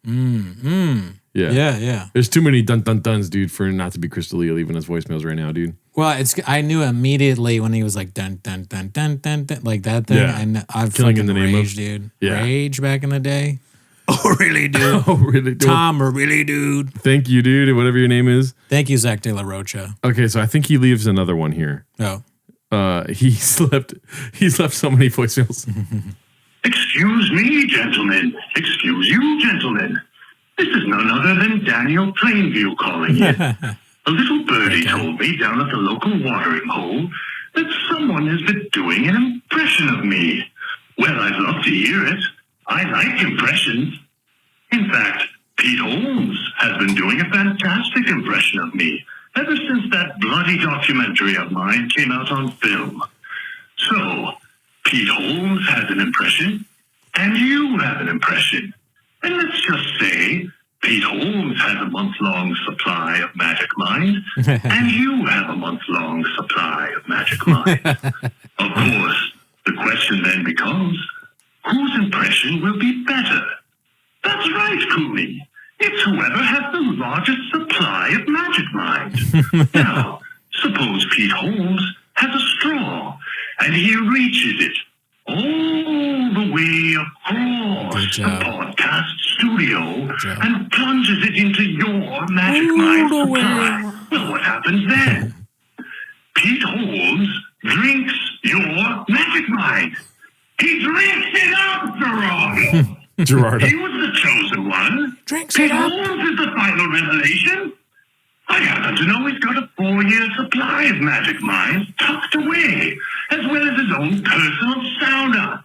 Yeah. Yeah. There's too many dun dun duns, dude, for not to be Chris D'Elia leaving us voicemails right now, dude. Well, I knew immediately when he was like dun dun dun dun dun dun like that thing. Yeah. I've Killing fucking in the name of- raged, dude. Yeah. Rage back in the day. Oh really, dude? Oh, really? Tom, or really, dude? Thank you, dude, whatever your name is. Thank you, Zach De La Rocha. Okay, so I think he leaves another one here. Oh. He's left so many voicemails. Excuse me, gentlemen. Excuse you, gentlemen. This is none other than Daniel Plainview calling in. A little birdie told me down at the local watering hole that someone has been doing an impression of me. Well, I'd love to hear it. I like impressions. In fact, Pete Holmes has been doing a fantastic impression of me ever since that bloody documentary of mine came out on film. So, Pete Holmes has an impression, and you have an impression. And let's just say Pete Holmes has a month-long supply of Magic Mind, and you have a month-long supply of Magic Mind. Of course, the question then becomes, whose impression will be better? That's right, Cooley. It's whoever has the largest supply of Magic Mind. Now, suppose Pete Holmes has a straw, and he reaches it all the way across the podcast studio and plunges it into your Magic Mind supply. Well, what happens then? Pete Holmes drinks your Magic Mind. He drinks it up, Gerardo. Gerardo. He was the chosen one. Drinks Pete it up. Holmes is the final revelation. I happen to know he's got a 4-year supply of Magic Minds tucked away, as well as his own personal sauna,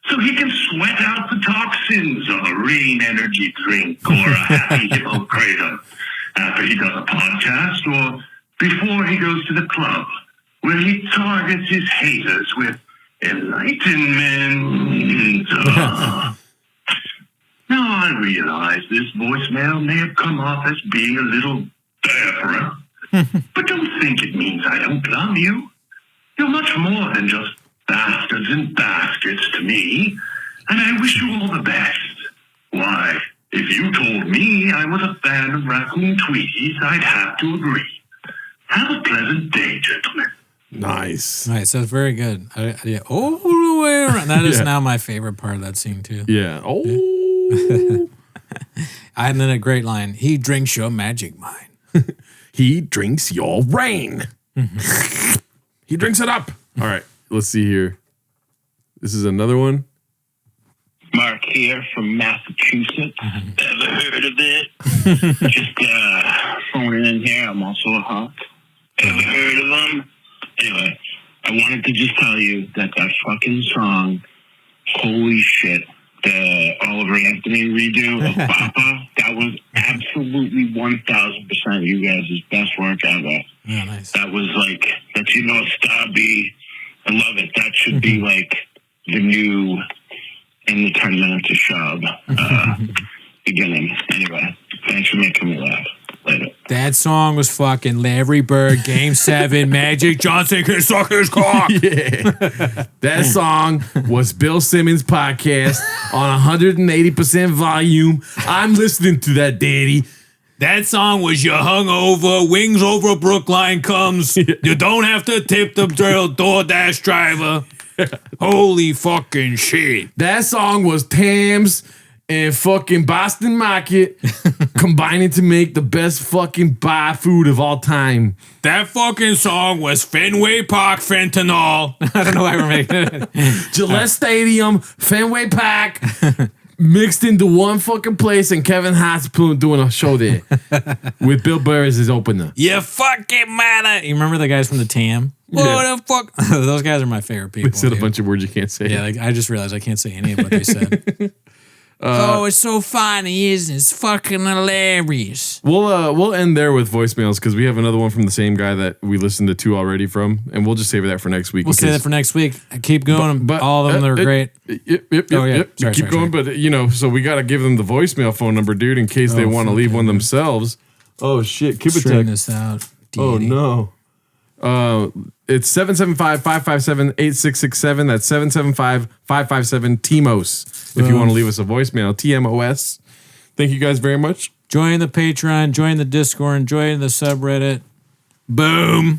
so he can sweat out the toxins of a rain energy drink or a happy hippo kratom after he does a podcast or before he goes to the club, where he targets his haters with enlightenment. Now, I realize this voicemail may have come off as being a little different, but don't think it means I don't love you. You're much more than just bastards and baskets to me, and I wish you all the best. Why, if you told me I was a fan of Raccoon Tweeties, I'd have to agree. Have a pleasant day, gentlemen. Nice. Nice. That's very good. Yeah. All the way around. That is now my favorite part of that scene too. Yeah. Oh. And then a great line. He drinks your Magic Mind. He drinks your rain. He drinks it up. All right. Let's see here. This is another one. Mark, hey here from Massachusetts. Ever heard of it? Just phoning in here. I'm also a hawk. Ever heard of them? Anyway, I wanted to just tell you that fucking song, holy shit, the Oliver Anthony redo of Papa, that was absolutely 1,000% you guys' best work ever. Yeah, nice. That was like, that you know, Stabby. I love it. That should be like the new in the 10 minutes of Shub beginning. Anyway, thanks for making me laugh. Later. That song was fucking Larry Bird, Game 7, Magic Johnson can suck his cock. Yeah. That song was Bill Simmons' podcast on 180% volume. I'm listening to that, daddy. That song was You Hungover, Wings Over Brookline comes. You don't have to tip the DoorDash driver. Holy fucking shit. That song was Tams and fucking Boston Market combining to make the best fucking bar food of all time. That fucking song was Fenway Park fentanyl. I don't know why we're making it. Gillette Stadium, Fenway Park, mixed into one fucking place, and Kevin Hart's doing a show there with Bill Burr as his opener. You fucking matter. You remember the guys from the TAM? Yeah. What the fuck? Those guys are my favorite people. They said a dude. bunch of words you can't say. Yeah, like, I just realized I can't say any of what they said. Oh, it's so funny, isn't it? It's fucking hilarious. We'll end there with voicemails because we have another one from the same guy that we listened to 2 already from, and we'll just save that for next week. We'll save that for next week. Keep going. But all of them are great. Yep. Oh, yeah. Sorry, Keep going, but so we got to give them the voicemail phone number, dude, in case they want to leave one themselves. Oh shit, Straighten Kibitek. this out. Oh no. It's 775-557-8667. That's 775-557-TMOS. If you want to leave us a voicemail, TMOS. Thank you guys very much. Join the Patreon, join the Discord, join the subreddit. Boom.